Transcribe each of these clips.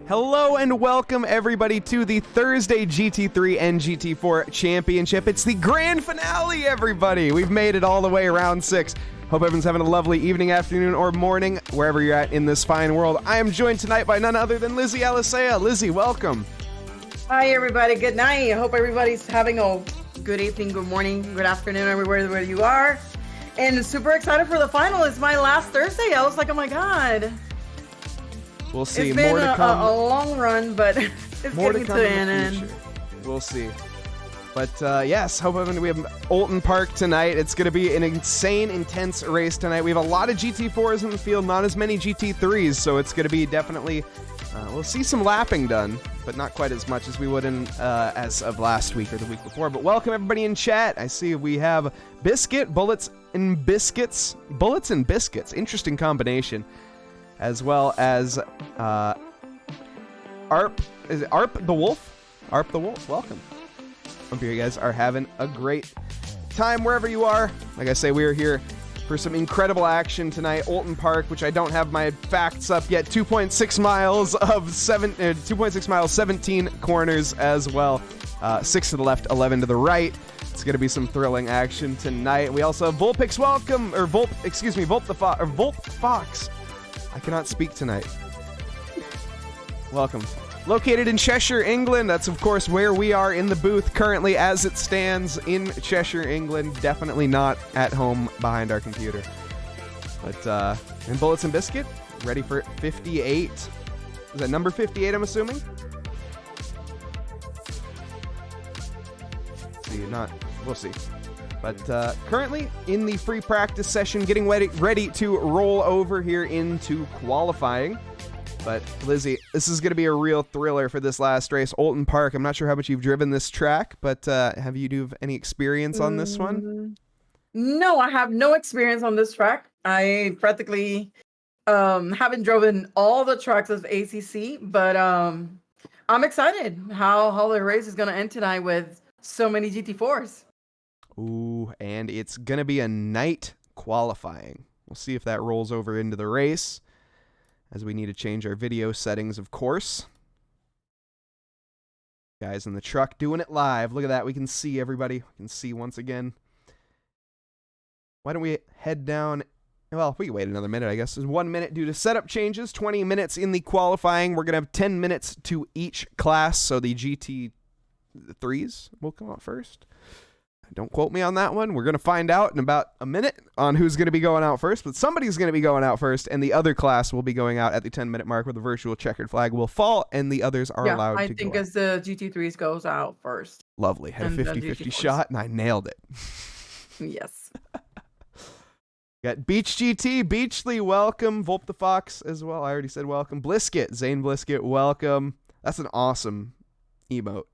Hello and welcome everybody to the Thursday GT3 and GT4 Championship. It's the grand finale, everybody. We've made it all the way around 6. Hope everyone's having a lovely evening, afternoon, or morning, wherever you're at in this fine world. I am joined tonight by none other than Lizzie Alisea. Lizzie, welcome. Hi, everybody. Good night. I hope everybody's having a good evening, good morning, good afternoon, everywhere where you are. And super excited for the final. It's my last Thursday. I was like, oh my God. We'll see. It's been more to come. a long run, but it's more getting to to come an in the end. future. We'll see. But yes, hope we have Oulton Park tonight. It's going to be an insane, intense race tonight. We have a lot of GT4s in the field, not as many GT3s, so it's going to be definitely... we'll see some lapping done, but not quite as much as we would in as of last week or the week before. But welcome everybody in chat. I see we have Biscuit, Bullets and Biscuits. Bullets and Biscuits. Interesting combination. As well as Arp. Is it Arp the Wolf? Arp the Wolf. Welcome. Hope you guys are having a great time wherever you are. Like I say, we are here for some incredible action tonight. Oulton Park, which I don't have my facts up yet. 2.6 miles of 2.6 miles, 17 corners as well. 6 to the left, 11 to the right. It's going to be some thrilling action tonight. We also have Volpix, welcome, or Volp Fox. I cannot speak tonight. Welcome. Located in Cheshire, England. That's, of course, where we are in the booth currently as it stands in Cheshire, England. Definitely not at home behind our computer. But, and Bullets and Biscuit, ready for 58. Is that number 58, I'm assuming? See, we'll see. But currently in the free practice session, getting ready to roll over here into qualifying. But Lizzie, this is going to be a real thriller for this last race. Oulton Park, I'm not sure how much you've driven this track, but have you any experience on this one? No, I have no experience on this track. I practically haven't driven all the tracks of ACC, but I'm excited how the race is going to end tonight with so many GT4s. Ooh, and it's going to be a night qualifying. We'll see if that rolls over into the race, as we need to change our video settings, of course. Guys in the truck doing it live. Look at that. We can see everybody. We can see once again. Why don't we head down? Well, we can wait another minute, I guess. There's 1 minute due to setup changes. 20 minutes in the qualifying. We're going to have 10 minutes to each class, so the GT3s will come out first. Don't quote me on that one. We're going to find out in about a minute on who's going to be going out first, but somebody's going to be going out first, and the other class will be going out at the 10-minute mark where the virtual checkered flag will fall, and the others are allowed to go. I think as the GT3s goes out first. Lovely. Had a 50-50 shot, and I nailed it. Yes. Got Beach GT, Beachly, welcome. Volp the Fox as well. I already said welcome. Blisket, Zane Blisket, welcome. That's an awesome emote.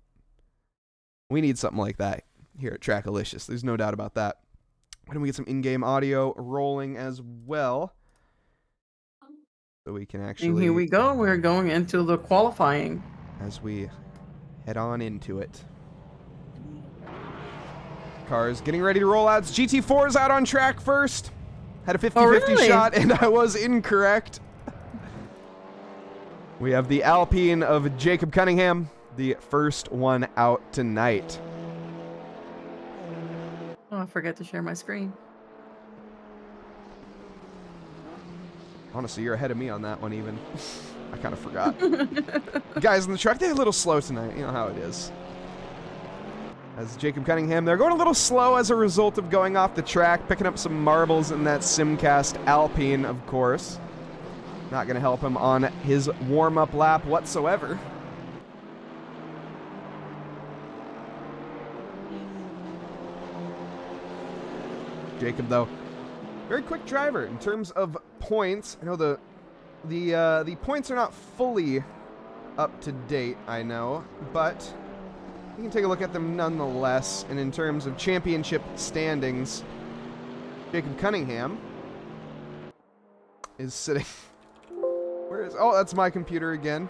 We need something like that here at Trackalicious. There's no doubt about that. Why don't we get some in-game audio rolling as well, so we can actually... And here we go. We're going into the qualifying. As we head on into it. Cars getting ready to roll out. GT4's out on track first. Had a 50-50 shot, and I was incorrect. We have the Alpine of Jacob Cunningham, the first one out tonight. Oh, I forgot to share my screen. Honestly, you're ahead of me on that one even. I kind of forgot. Guys in the truck, they're a little slow tonight. You know how it is. As Jacob Cunningham, they're going a little slow as a result of going off the track, picking up some marbles in that Simcast Alpine, of course. Not going to help him on his warm-up lap whatsoever. Jacob, though, very quick driver in terms of points. I know the points are not fully up to date, I know, but you can take a look at them nonetheless. And in terms of championship standings, Jacob Cunningham is sitting... Where is... Oh, that's my computer again.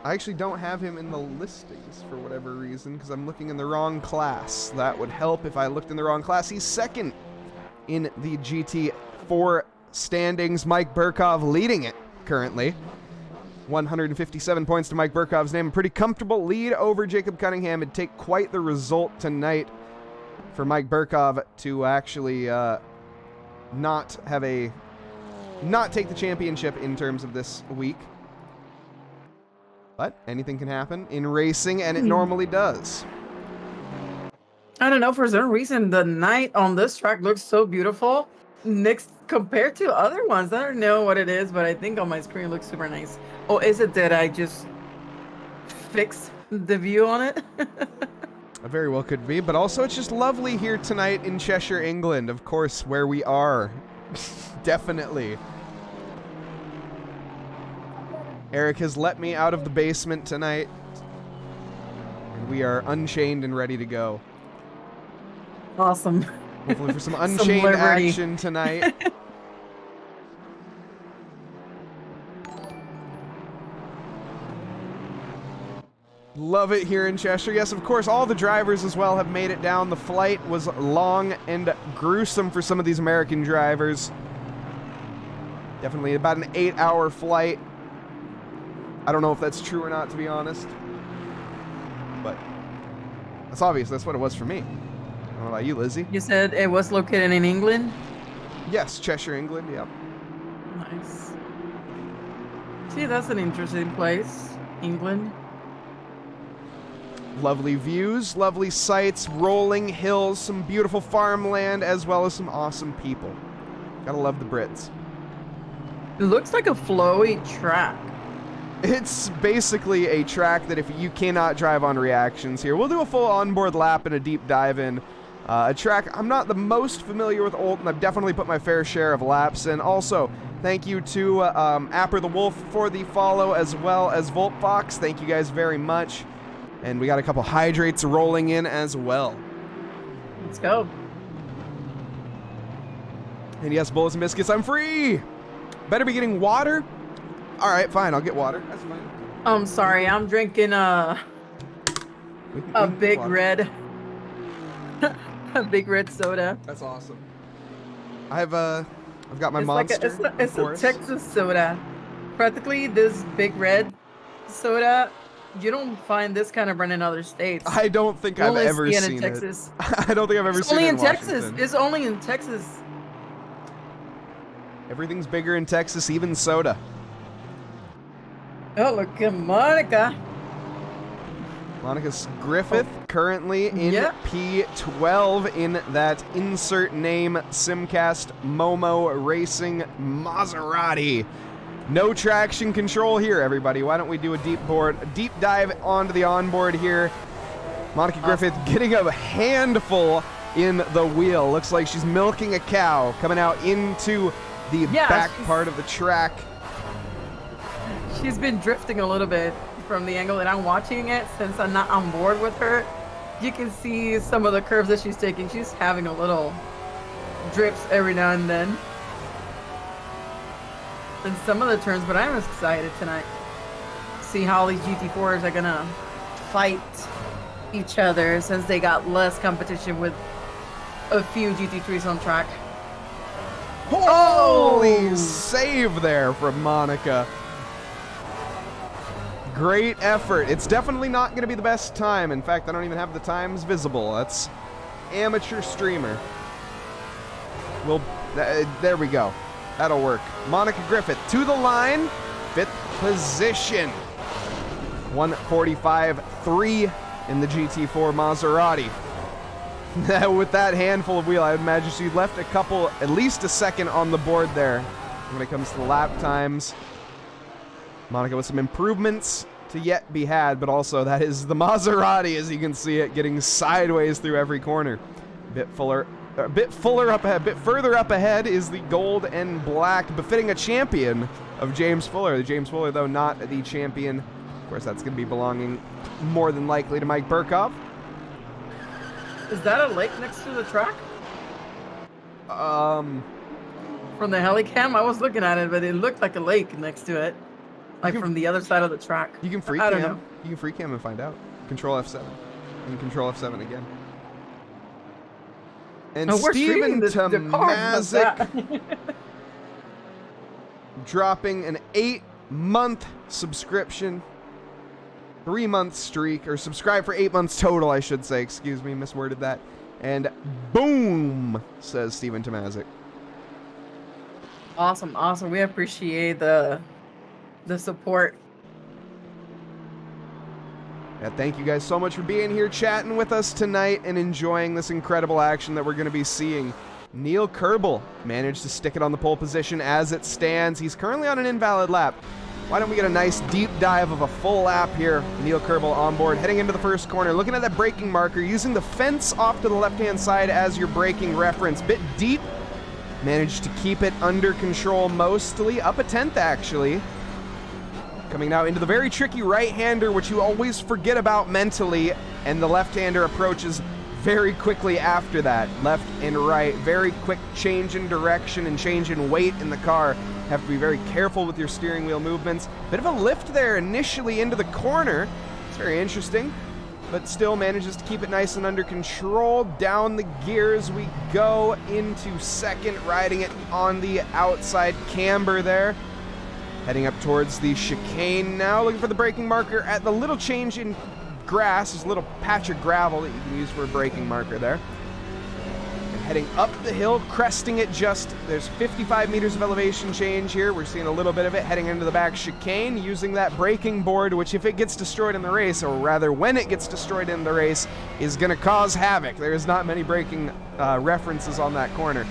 I actually don't have him in the listings for whatever reason, because I'm looking in the wrong class. That would help if I looked in the wrong class. He's second in the GT4 standings. Mike Burkov leading it currently. 157 points to Mike Burkov's name. A pretty comfortable lead over Jacob Cunningham. It'd take quite the result tonight for Mike Burkov to actually not take the championship in terms of this week. But anything can happen in racing, and it normally does. I don't know, for some reason, the night on this track looks so beautiful next compared to other ones. I don't know what it is, but I think on my screen it looks super nice. Oh, is it that I just fixed the view on it? It very well could be, but also it's just lovely here tonight in Cheshire, England, of course, where we are. Definitely. Eric has let me out of the basement tonight, and we are unchained and ready to go. Awesome. Hopefully for some unchained action tonight. Love it here in Cheshire. Yes, of course, all the drivers as well have made it down. The flight was long and gruesome for some of these American drivers. Definitely about an 8-hour flight. I don't know if that's true or not, to be honest. But that's obvious. That's what it was for me. I don't know about you, Lizzie. You said it was located in England? Yes, Cheshire, England, yep. Nice. See, that's an interesting place. England. Lovely views, lovely sights, rolling hills, some beautiful farmland, as well as some awesome people. Gotta love the Brits. It looks like a flowy track. It's basically a track that if you cannot drive on reactions here, we'll do a full onboard lap and a deep dive in. A track I'm not the most familiar with Oulton. I've definitely put my fair share of laps in. Also, thank you to Apper the Wolf for the follow, as well as Voltfox. Thank you guys very much. And we got a couple hydrates rolling in as well. Let's go. And yes, Bullets and Biscuits, I'm free! Better be getting water? Alright, fine, I'll get water. That's fine. I'm sorry, I'm drinking a big red. A big red soda. That's awesome. I've got my It's Monster. Like it's a Texas soda. Practically, this big red soda, you don't find this kind of brand in other states. I don't think I've ever seen in Texas. it. I don't think I've ever seen it in Texas. Washington. It's only in Texas. Everything's bigger in Texas, even soda. Oh, look at Monica. Monica Griffith currently in P12 in that insert name Simcast Momo Racing Maserati. No traction control here, everybody. Why don't we do a deep dive onto the onboard here. Monica Griffith getting a handful in the wheel. Looks like she's milking a cow coming out into the back part of the track. She's been drifting a little bit from the angle that I'm watching it. Since I'm not on board with her, you can see some of the curves that she's taking. She's having a little drips every now and then. And some of the turns, but I'm excited tonight. See how these GT4s are gonna fight each other since they got less competition with a few GT3s on track. Holy save there from Monica. Great effort. It's definitely not going to be the best time. In fact, I don't even have the times visible. That's amateur streamer. Well, there we go. That'll work. Monica Griffith to the line. 5th position. 1:45.3 in the GT4 Maserati. With that handful of wheel, I would imagine she left at least a second on the board there when it comes to the lap times. Monica with some improvements to yet be had, but also that is the Maserati, as you can see it, getting sideways through every corner. A bit further up ahead is the gold and black, befitting a champion of James Fuller. James Fuller, though, not the champion. Of course, that's going to be belonging more than likely to Mike Burkov. Is that a lake next to the track? From the helicam, I was looking at it, but it looked like a lake next to it. Like from the other side of the track. You can free cam. You can free cam and find out. Control F7. And Control F7 again. And Steven Tomazic dropping an 8-month subscription, 3-month streak, or subscribe for 8 months total, I should say. Excuse me, misworded that. And boom, says Steven Tomazic. Awesome, awesome. We appreciate the support. Yeah, thank you guys so much for being here, chatting with us tonight, and enjoying this incredible action that we're going to be seeing. Neil Kerbel managed to stick it on the pole position as it stands. He's currently on an invalid lap. Why don't we get a nice deep dive of a full lap here? Neil Kerbel on board, heading into the first corner, looking at that braking marker, using the fence off to the left-hand side as your braking reference. Bit deep, managed to keep it under control mostly, up a 10th actually. Coming now into the very tricky right-hander, which you always forget about mentally, and the left-hander approaches very quickly after that. Left and right, very quick change in direction and change in weight in the car. Have to be very careful with your steering wheel movements. Bit of a lift there initially into the corner. It's very interesting, but still manages to keep it nice and under control. Down the gears we go into second, riding it on the outside camber there. Heading up towards the chicane now, looking for the braking marker at the little change in grass. There's a little patch of gravel that you can use for a braking marker there. And heading up the hill, cresting it just, there's 55 meters of elevation change here. We're seeing a little bit of it heading into the back chicane, using that braking board, which if it gets destroyed in the race, or rather when it gets destroyed in the race, is going to cause havoc. There's not many braking references on that corner.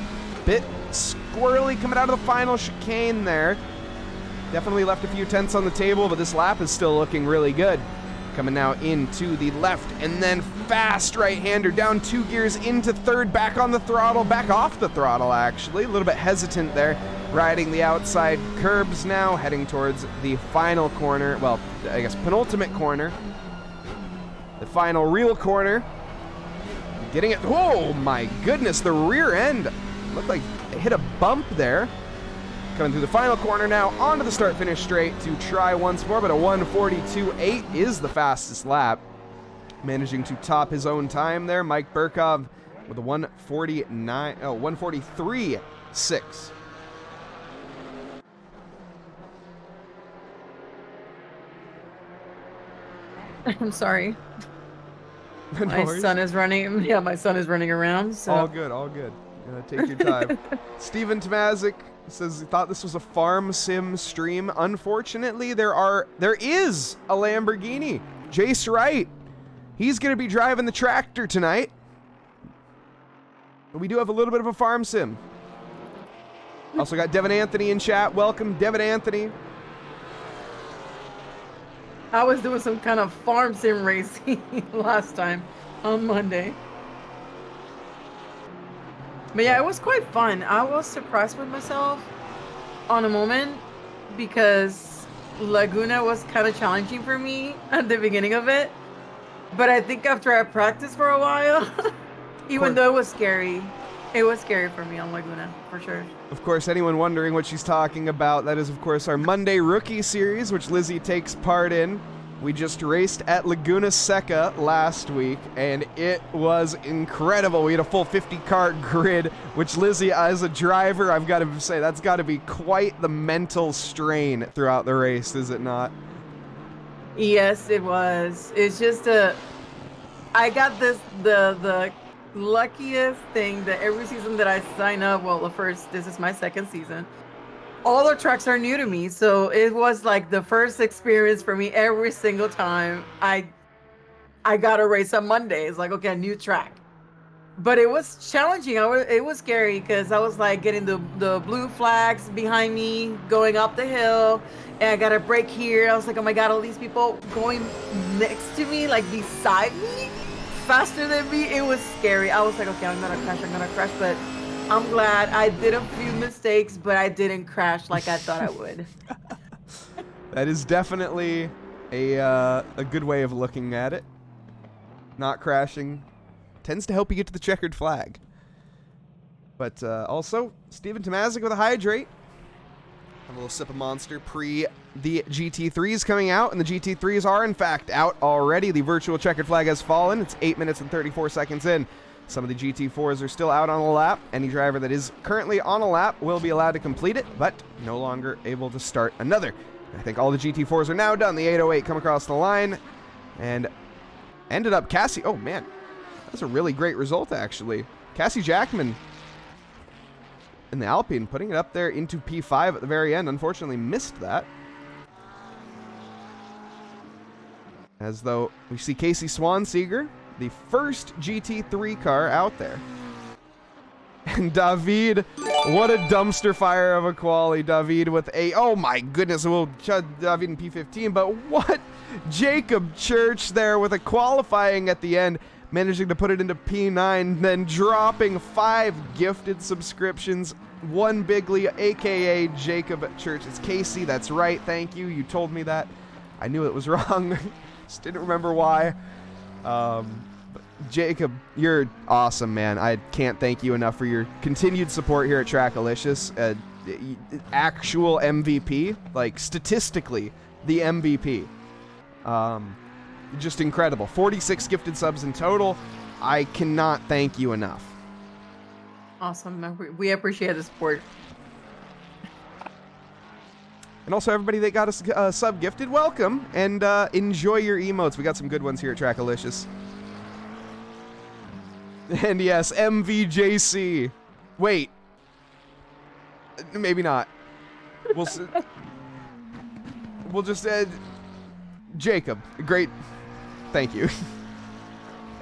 Bit squirrely coming out of the final chicane there. Definitely left a few tenths on the table, but this lap is still looking really good. Coming now into the left, and then fast right-hander down 2 gears into third, back on the throttle, back off the throttle actually. A little bit hesitant there, riding the outside curbs now, heading towards the final corner, well, I guess penultimate corner. The final real corner. Getting it, oh my goodness, the rear end looked like it hit a bump there. Coming through the final corner now, onto the start-finish straight to try once more, but a 1:42.8 is the fastest lap. Managing to top his own time there, Mike Burkov with a 1:43.6. I'm sorry. No My worries. son is running. Yeah, my son is running around. So. All good, all good. Take your time. Steven Tomazic says he thought this was a farm sim stream. Unfortunately, there is a Lamborghini. Jace Wright. He's going to be driving the tractor tonight. We do have a little bit of a farm sim. Also got Devin Anthony in chat. Welcome, Devin Anthony. I was doing some kind of farm sim racing last time on Monday. But yeah, it was quite fun. I was surprised with myself on a moment because Laguna was kind of challenging for me at the beginning of it. But I think after I practiced for a while, even though it was scary for me on Laguna, for sure. Of course, anyone wondering what she's talking about, that is, of course, our Monday Rookie Series, which Lizzie takes part in. We just raced at Laguna Seca last week, and it was incredible. We had a full 50-car grid, which Lizzie, as a driver, I've got to say, that's got to be quite the mental strain throughout the race, is it not? Yes, it was. It's just I got the luckiest thing that every season that I sign up, well, this is my second season. All the tracks are new to me, so it was like the first experience for me every single time I got a race on Monday. It's like, okay, a new track. But it was challenging. It was scary because I was like getting the blue flags behind me, going up the hill, and I got to brake here. I was like, oh my God, all these people going next to me, like beside me, faster than me. It was scary. I was like, okay, I'm gonna crash, but I'm glad I did a few mistakes, but I didn't crash like I thought I would. That is definitely a good way of looking at it. Not crashing tends to help you get to the checkered flag. But also, Steven Tomazic with a hydrate. Have a little sip of Monster pre the GT3s coming out, and the GT3s are in fact out already. The virtual checkered flag has fallen. It's 8 minutes and 34 seconds in. Some of the GT4s are still out on a lap. Any driver that is currently on a lap will be allowed to complete it, but no longer able to start another. I think all the GT4s are now done. The 808 come across the line and ended up Cassie. Oh, man. That's a really great result, actually. Cassie Jackman in the Alpine, putting it up there into P5 at the very end. Unfortunately, missed that. As though we see Casey Swanseeger, the first GT3 car out there. And David, what a dumpster fire of a quali. David with a, oh my goodness, we'll judge David in P15, but what? Jacob Church there with a qualifying at the end, managing to put it into P9, then dropping 5 gifted subscriptions, 1 bigly, aka Jacob Church. It's Casey, that's right, thank you. You told me that. I knew it was wrong. Just didn't remember why. Jacob, you're awesome, man. I can't thank you enough for your continued support here at Trackalicious. Actual MVP, like statistically, the MVP. Just incredible. 46 gifted subs in total. I cannot thank you enough. Awesome. We appreciate the support. And also everybody that got us sub gifted, welcome, and enjoy your emotes. We got some good ones here at Trackalicious. And yes, MVJC. Wait. Maybe not. We'll just Jacob. Great. Thank you.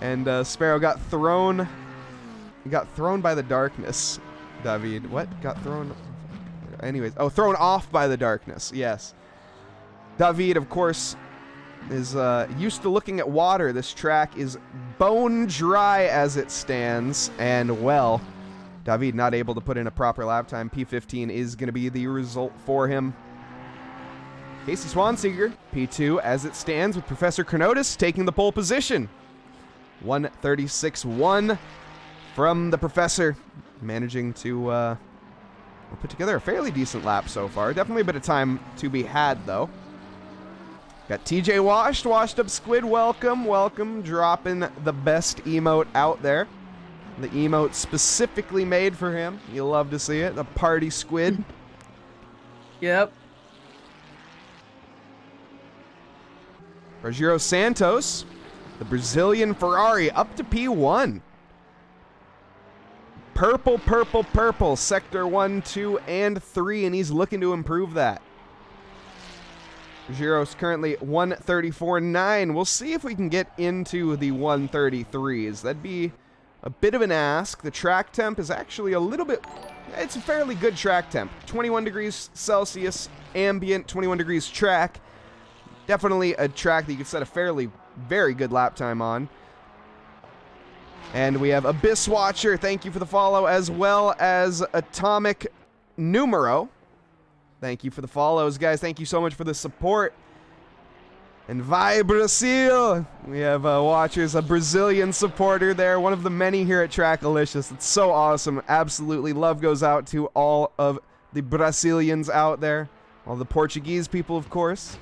And Sparrow got thrown. He got thrown by the darkness. David. What? Got thrown? Anyways. Oh, thrown off by the darkness. Yes. David, of course, is used to looking at water. This track is bone dry as it stands, and well, David not able to put in a proper lap time. P15 is going to be the result for him. Casey Swanseeger, P2 as it stands, with Professor Kronotis taking the pole position. 1:36.1 from the Professor, managing to put together a fairly decent lap so far. Definitely a bit of time to be had, though. Got TJ Washed Up Squid, welcome, dropping the best emote out there. The emote specifically made for him. You'll love to see it, the party squid. Yep. Rogério Santos, the Brazilian Ferrari, up to P1. Purple, sector 1, 2, and 3, and he's looking to improve that. Giro's currently 1:34.9. We'll see if we can get into the 1:33s. That'd be a bit of an ask. The track temp is actually a little bit... It's a fairly good track temp. 21 degrees Celsius, ambient, 21 degrees track. Definitely a track that you could set a very good lap time on. And we have Abyss Watcher. Thank you for the follow, as well as Atomic Numero. Thank you for the follows, guys. Thank you so much for the support. And Vai Brasil! We have watchers, a Brazilian supporter there, one of the many here at Trackalicious. It's so awesome. Absolutely. Love goes out to all of the Brazilians out there. All the Portuguese people, of course.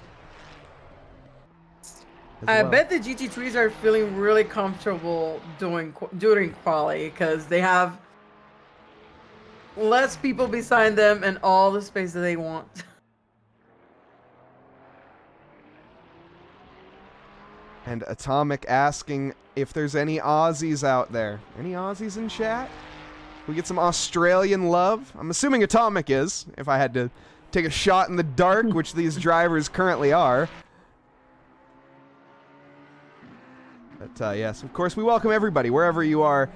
I bet the GT3s are feeling really comfortable during quali because they have less people beside them and all the space that they want. And Atomic asking if there's any Aussies out there. Any Aussies in chat? We get some Australian love? I'm assuming Atomic is, if I had to take a shot in the dark, which these drivers currently are. But yes, of course, we welcome everybody, wherever you are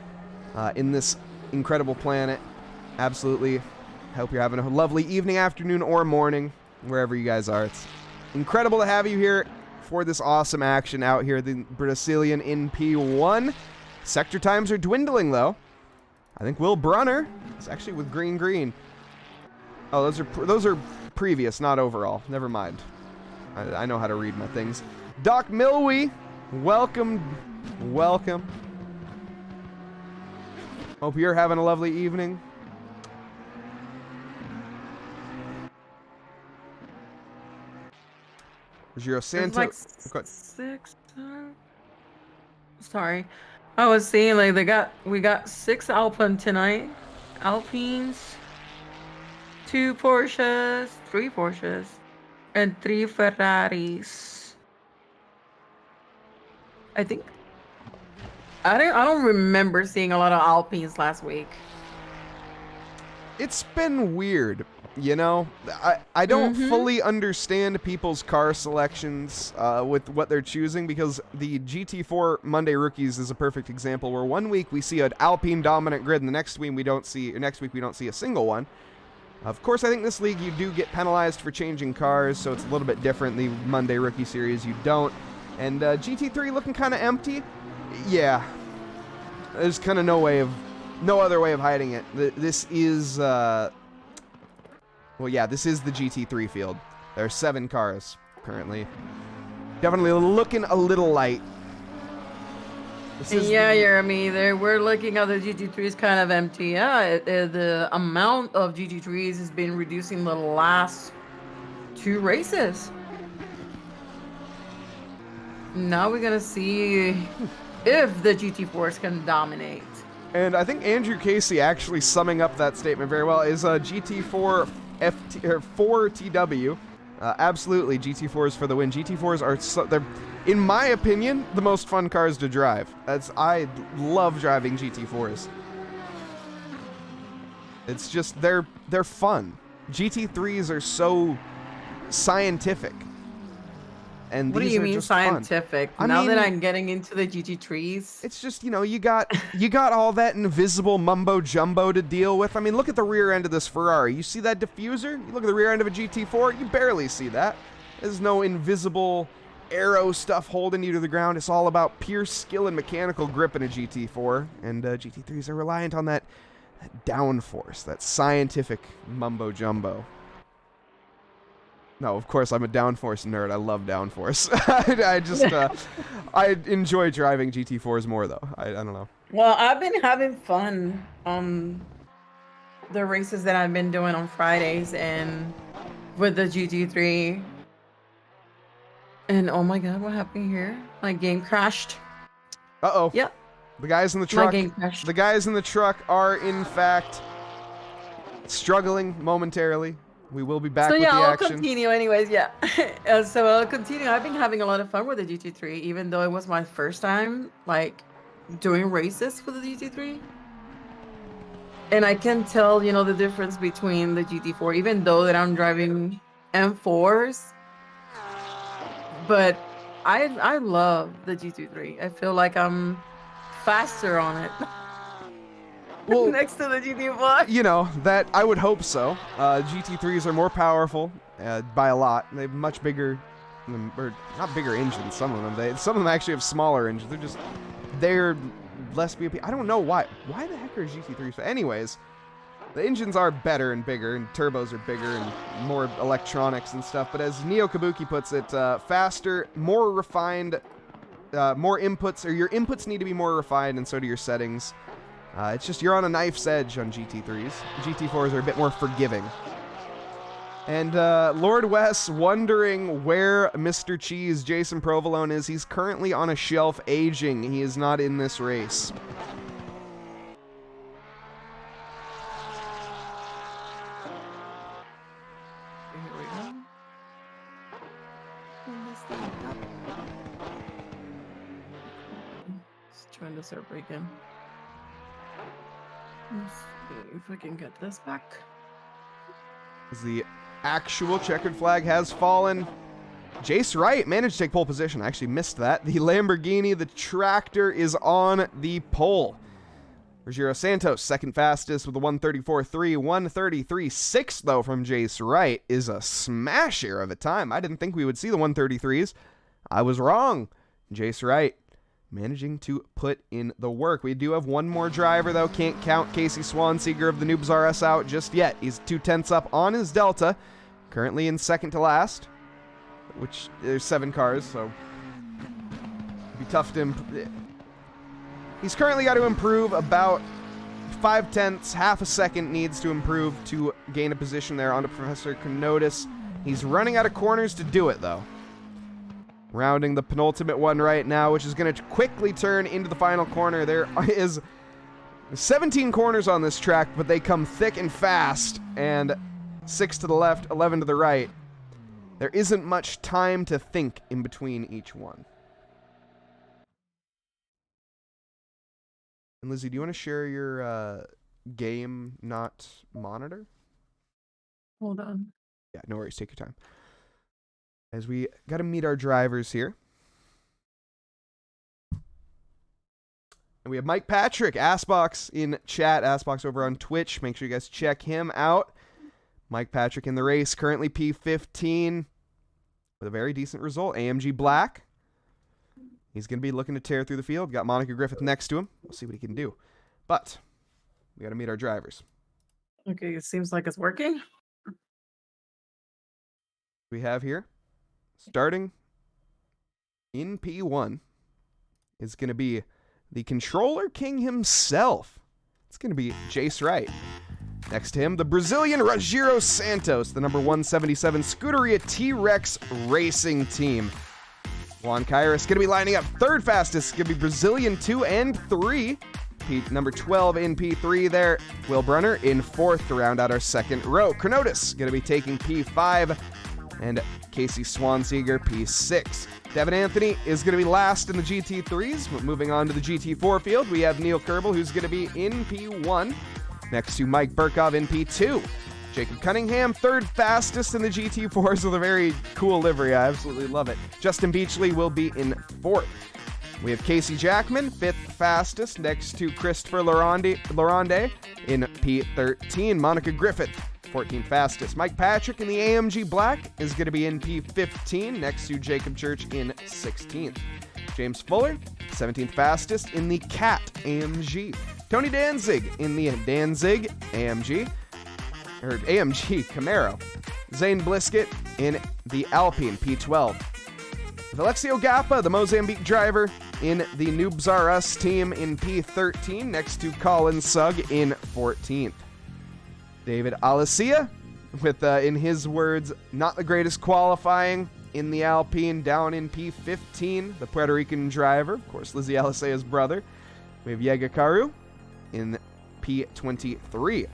in this incredible planet. Absolutely. Hope you're having a lovely evening, afternoon, or morning, wherever you guys are. It's incredible to have you here for this awesome action out here, the Brazilian in P1. Sector times are dwindling, though. I think Will Brunner is actually with green. Oh, those are previous, not overall. Never mind. I know how to read my things. Doc Milwee, welcome. Hope you're having a lovely evening. Rogério Santos. Like six. Sorry, I was seeing like we got 6 Alpine tonight. Alpines, 2 Porsches, 3 Porsches, and 3 Ferraris. I think I don't remember seeing a lot of Alpines last week. It's been weird, you know. I don't fully understand people's car selections with what they're choosing, because the GT4 Monday Rookies is a perfect example where one week we see an Alpine dominant grid, and the next week we don't see a single one. Of course, I think this league you do get penalized for changing cars, so it's a little bit different. The Monday Rookie Series you don't. And GT3 looking kind of empty. Yeah, there's kind of no other way of hiding it. This is this is the GT3 field. There are 7 cars currently. Definitely looking a little light. Yeah, Jeremy, we're looking at the GT3s kind of empty. Yeah, the amount of GT3s has been reducing the last 2 races. Now we're going to see if the GT4s can dominate. And I think Andrew Casey actually summing up that statement very well is GT4 4TW. Absolutely, GT4s for the win. GT4s are they're, in my opinion, the most fun cars to drive. I love driving GT4s. It's just they're fun. GT3s are so scientific. And what do you mean scientific? Now that I'm getting into the GT3s, it's just, you know, you got all that invisible mumbo jumbo to deal with. I mean, look at the rear end of this Ferrari. You see that diffuser? You look at the rear end of a GT4, you barely see that. There's no invisible aero stuff holding you to the ground. It's all about pure skill and mechanical grip in a GT4, and GT3s are reliant on that downforce, that scientific mumbo jumbo. No, of course, I'm a downforce nerd. I love downforce. I enjoy driving GT4s more, though. I don't know. Well, I've been having fun on the races that I've been doing on Fridays and with the GT3. And oh my God, what happened here? My game crashed. Uh-oh. Yep. The guys in the truck. My game crashed. The guys in the truck are, in fact, struggling momentarily. We will be back with the I'll action. Continue anyways, yeah. So I'll continue. I've been having a lot of fun with the GT3, even though it was my first time, like, doing races with the GT3. And I can tell, you know, the difference between the GT4, even though that I'm driving M4s. But I love the GT3. I feel like I'm faster on it. Well, next to the GT4. You know, that I would hope so. GT3s are more powerful by a lot. They have much bigger, or not bigger engines, some of them. Some of them actually have smaller engines. They're less BOP. I don't know why. Why the heck are GT3s? Anyways, the engines are better and bigger, and turbos are bigger and more electronics and stuff. But as Neo Kabuki puts it, faster, more refined, more inputs, or your inputs need to be more refined, and so do your settings. It's just you're on a knife's edge on GT3s. GT4s are a bit more forgiving. And Lord Wes wondering where Mr. Cheese, Jason Provolone, is. He's currently on a shelf aging. He is not in this race. Here we go. Just trying to start breaking. Let's see if I can get this back. The actual checkered flag has fallen. Jace Wright managed to take pole position. I actually missed that. The Lamborghini, the tractor, is on the pole. Rogero Santos, second fastest with a 134.3. 133.6, though, from Jace Wright is a smasher of a time. I didn't think we would see the 133s. I was wrong. Jace Wright managing to put in the work. We do have one more driver, though. Can't count Casey Swanseeger of the Noobs R Us out just yet. He's 2/10 up on his Delta. Currently in second to last, which there's 7 cars, so it'd be tough to... He's currently got to improve about 5/10, half a second needs to improve to gain a position there onto Professor Kenotis. He's running out of corners to do it, though. Rounding the penultimate one right now, which is going to quickly turn into the final corner. There is 17 corners on this track, but they come thick and fast, and 6 to the left, 11 to the right. There isn't much time to think in between each one. And Lizzie, do you want to share your game, not monitor? Hold on. Yeah, no worries. Take your time. As we got to meet our drivers here. And we have Mike Patrick, Assbox in chat, Assbox over on Twitch. Make sure you guys check him out. Mike Patrick in the race, currently P15 with a very decent result. AMG Black. He's going to be looking to tear through the field. Got Monica Griffith next to him. We'll see what he can do. But we got to meet our drivers. Okay, it seems like it's working. We have here, starting in P1, is going to be the controller king himself. It's going to be Jace Wright. Next to him, the Brazilian Rogério Santos, the number 177 Scuderia T-Rex Racing Team. Juan Kairos going to be lining up third fastest. Going to be Brazilian 2 and 3. Number 12 in P3 there. Will Brunner in fourth to round out our second row. Chronotis going to be taking P5. And Casey Swansieger, P6. Devin Anthony is going to be last in the GT3s. Moving on to the GT4 field, we have Neil Kerbel, who's going to be in P1. Next to Mike Burkov in P2. Jacob Cunningham, third fastest in the GT4s with a very cool livery. I absolutely love it. Justin Beachley will be in fourth. We have Casey Jackman, fifth fastest, next to Christopher Laronde in P13. Monica Griffith, 14th fastest. Mike Patrick in the AMG Black is going to be in P15, next to Jacob Church in 16th. James Fuller, 17th fastest in the Cat AMG. Tony Danzig in the Danzig AMG Camaro. Zane Bliskett in the Alpine P12. Alexio Gappa, the Mozambique driver, in the Noobs R Us team in P13, next to Colin Sugg in 14th. David Alessia, with, in his words, not the greatest qualifying in the Alpine, down in P15, the Puerto Rican driver, of course, Lizzie Alessia's brother. We have Yega Karu in P23.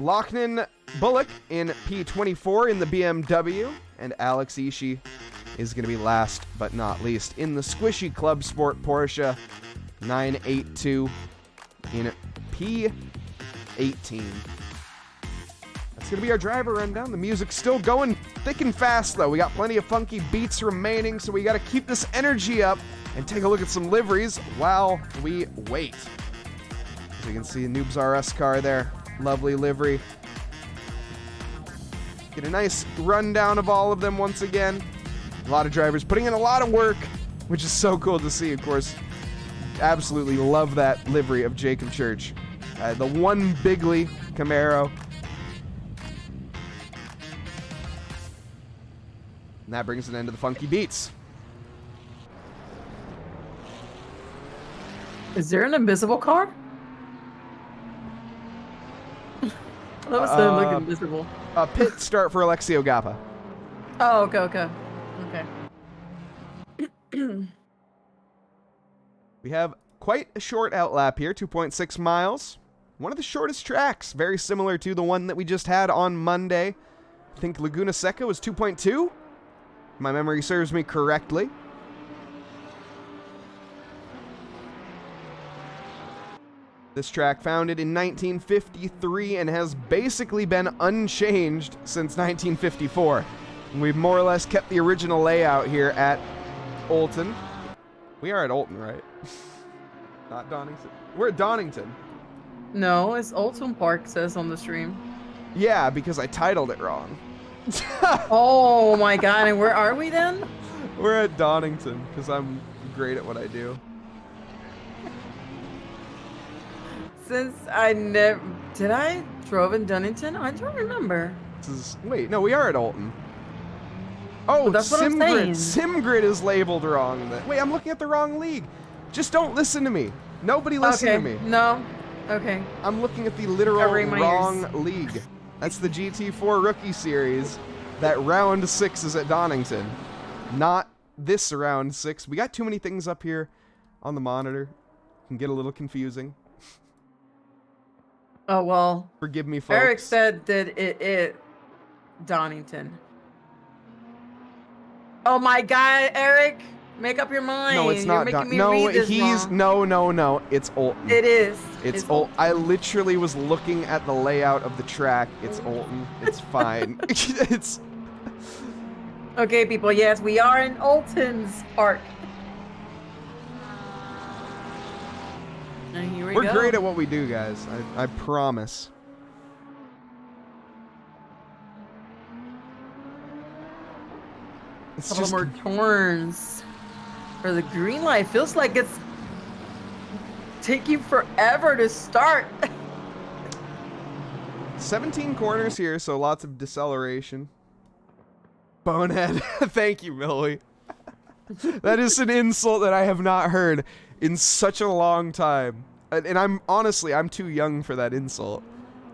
Lachlan Bullock in P24 in the BMW, and Alex Ishii is going to be last but not least in the Squishy Club Sport Porsche 982 in P18. That's going to be our driver rundown. The music's still going thick and fast, though. We got plenty of funky beats remaining, so we got to keep this energy up and take a look at some liveries while we wait. As you can see, Noobs R Us car there. Lovely livery. Get a nice rundown of all of them once again. A lot of drivers putting in a lot of work, which is so cool to see, of course. Absolutely love that livery of Jacob Church. The one Bigley Camaro. And that brings an end to the funky beats. Is there an invisible car? That was so look invisible. Pit start for Alexio Gappa. Oh, okay. We have quite a short outlap here, 2.6 miles. One of the shortest tracks, very similar to the one that we just had on Monday. I think Laguna Seca was 2.2. My memory serves me correctly. This track founded in 1953 and has basically been unchanged since 1954. We've more or less kept the original layout here at Oulton. We are at Oulton, right? Not Donington. We're at Donington. No, it's Oulton Park, says on the stream. Yeah, because I titled it wrong. Oh my god, and where are we then? We're at Donington, because I'm great at what I do. Since I never... Did I drove in Dunnington? I don't remember. Wait, no, we are at Oulton. Oh, that's what I'm saying. SimGrid is labeled wrong. Wait, I'm looking at the wrong league. Just don't listen to me. Nobody listen to me. No. Okay. I'm looking at the literal wrong league. That's the GT4 Rookie Series. That round 6 is at Donington. Not this round 6. We got too many things up here on the monitor. It can get a little confusing. Oh, well. Forgive me, folks. Eric said that it Donington. Oh my God, Eric, make up your mind. No, it's You're not making me No, read this he's wrong. no. It's Oulton. It is. It's Oulton. Oulton. I literally was looking at the layout of the track. It's Oulton. It's fine. It's Okay, people. Yes, we are in Oulton's Park. And here we we're go. great at what we do, guys. I promise. It's Couple just more turns for the green light. Feels like it's taking forever to start. 17 corners here, so lots of deceleration. Bonehead. Thank you, Millie. That is an insult that I have not heard in such a long time. And I'm honestly, I'm too young for that insult.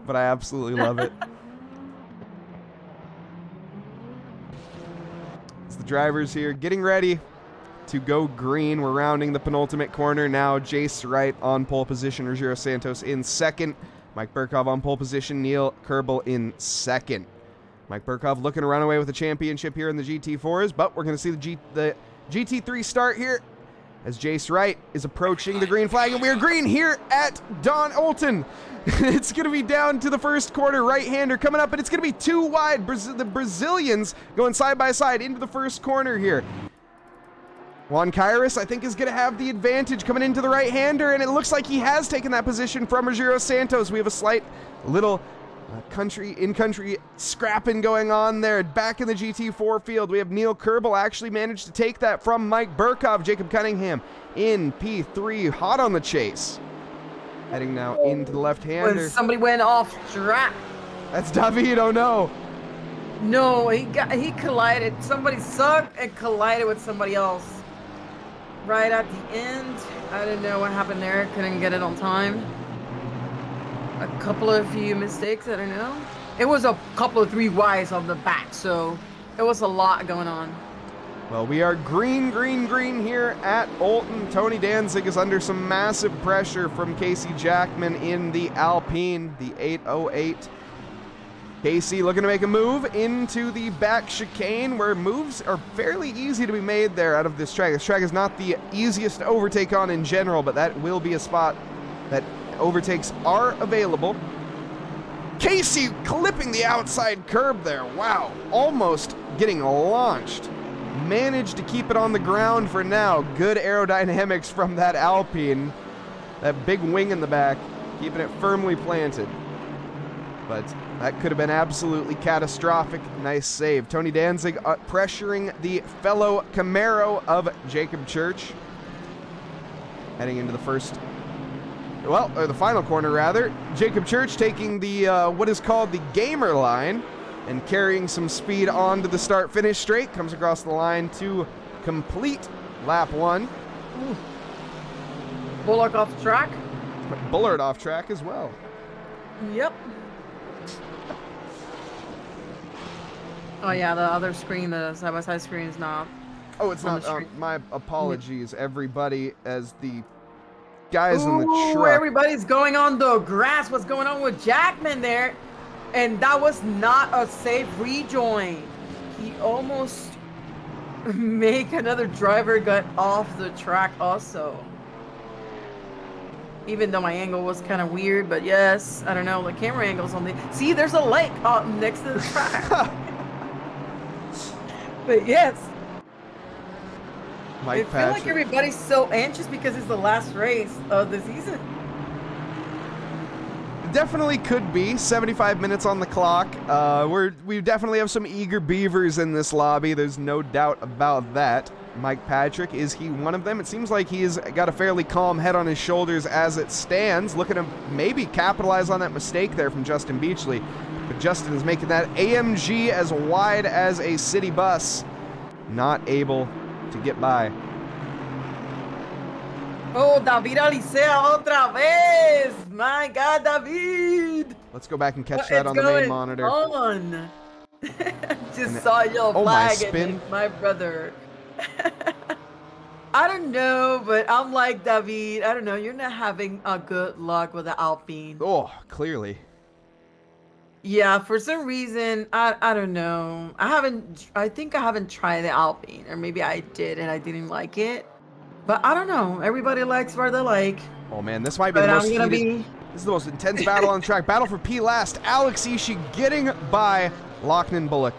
But I absolutely love it. It's the drivers here getting ready to go green. We're rounding the penultimate corner now. Jace Wright on pole position. Rogero Santos in second. Mike Burkov on pole position. Neil Kerbel in second. Mike Burkov looking to run away with the championship here in the GT4s, but we're going to see the GT3 start here as Jace Wright is approaching the green flag, and we're green here at Oulton. It's going to be down to the first quarter, right-hander coming up, and it's going to be too wide. The Brazilians going side by side into the first corner here. Juan Kairos, I think, is going to have the advantage coming into the right-hander, and it looks like he has taken that position from Rogero Santos. We have a slight little in-country scrapping going on there. Back in the GT4 field, we have Neil Kerbel actually managed to take that from Mike Burkov. Jacob Cunningham in P3, hot on the chase. Heading now into the left-hander. Somebody went off track. That's David, oh no. No, he collided. Somebody sucked and collided with somebody else. Right at the end. I didn't know what happened there. Couldn't get it on time. A couple of few mistakes, I don't know. It was a couple of 3 wides on the back, so it was a lot going on. Well, we are green here at Oulton. Tony Danzig is under some massive pressure from Casey Jackman in the Alpine, the 808. Casey looking to make a move into the back chicane, where moves are fairly easy to be made there out of this track. This track is not the easiest to overtake on in general, but that will be a spot that overtakes are available. Casey clipping the outside curb there. Wow, almost getting launched. Managed to keep it on the ground for now. Good aerodynamics from that Alpine. That big wing in the back, keeping it firmly planted. But that could have been absolutely catastrophic. Nice save. Tony Danzig pressuring the fellow Camaro of Jacob Church. Heading into the the final corner rather. Jacob Church taking the what is called the gamer line and carrying some speed onto the start-finish straight. Comes across the line to complete lap 1. Ooh. Bullock off track. Bullard off track as well. Yep. Oh yeah, the other screen, the side-by-side screen is not. Oh, it's not. My apologies, everybody, as the guys in the truck. Everybody's going on the grass. What's going on with Jackman there? And that was not a safe rejoin. He almost make another driver get off the track also. Even though my angle was kind of weird, but yes, I don't know, the camera angle's on the... See, there's a lake next to the track. But yes. I feel like everybody's so anxious because it's the last race of the season. Definitely could be. 75 minutes on the clock. We definitely have some eager beavers in this lobby. There's no doubt about that. Mike Patrick, is he one of them? It seems like he's got a fairly calm head on his shoulders as it stands, looking to maybe capitalize on that mistake there from Justin Beachley. But Justin is making that AMG as wide as a city bus. Not able to get by. Oh, David Alicea otra vez! My God, David! Let's go back and catch that on the main monitor. On? Just saw your flag and my brother. I don't know, but I'm like, David, I don't know, you're not having a good luck with the Alpine. Oh, clearly. Yeah, for some reason, I don't know. I think I haven't tried the Alpine, or maybe I did and I didn't like it. But I don't know. Everybody likes where they like. Oh man, this might be the But most I'm gonna heated. be This is the most intense battle on the track. Battle for P last. Alex Ishii getting by Lachlan Bullock.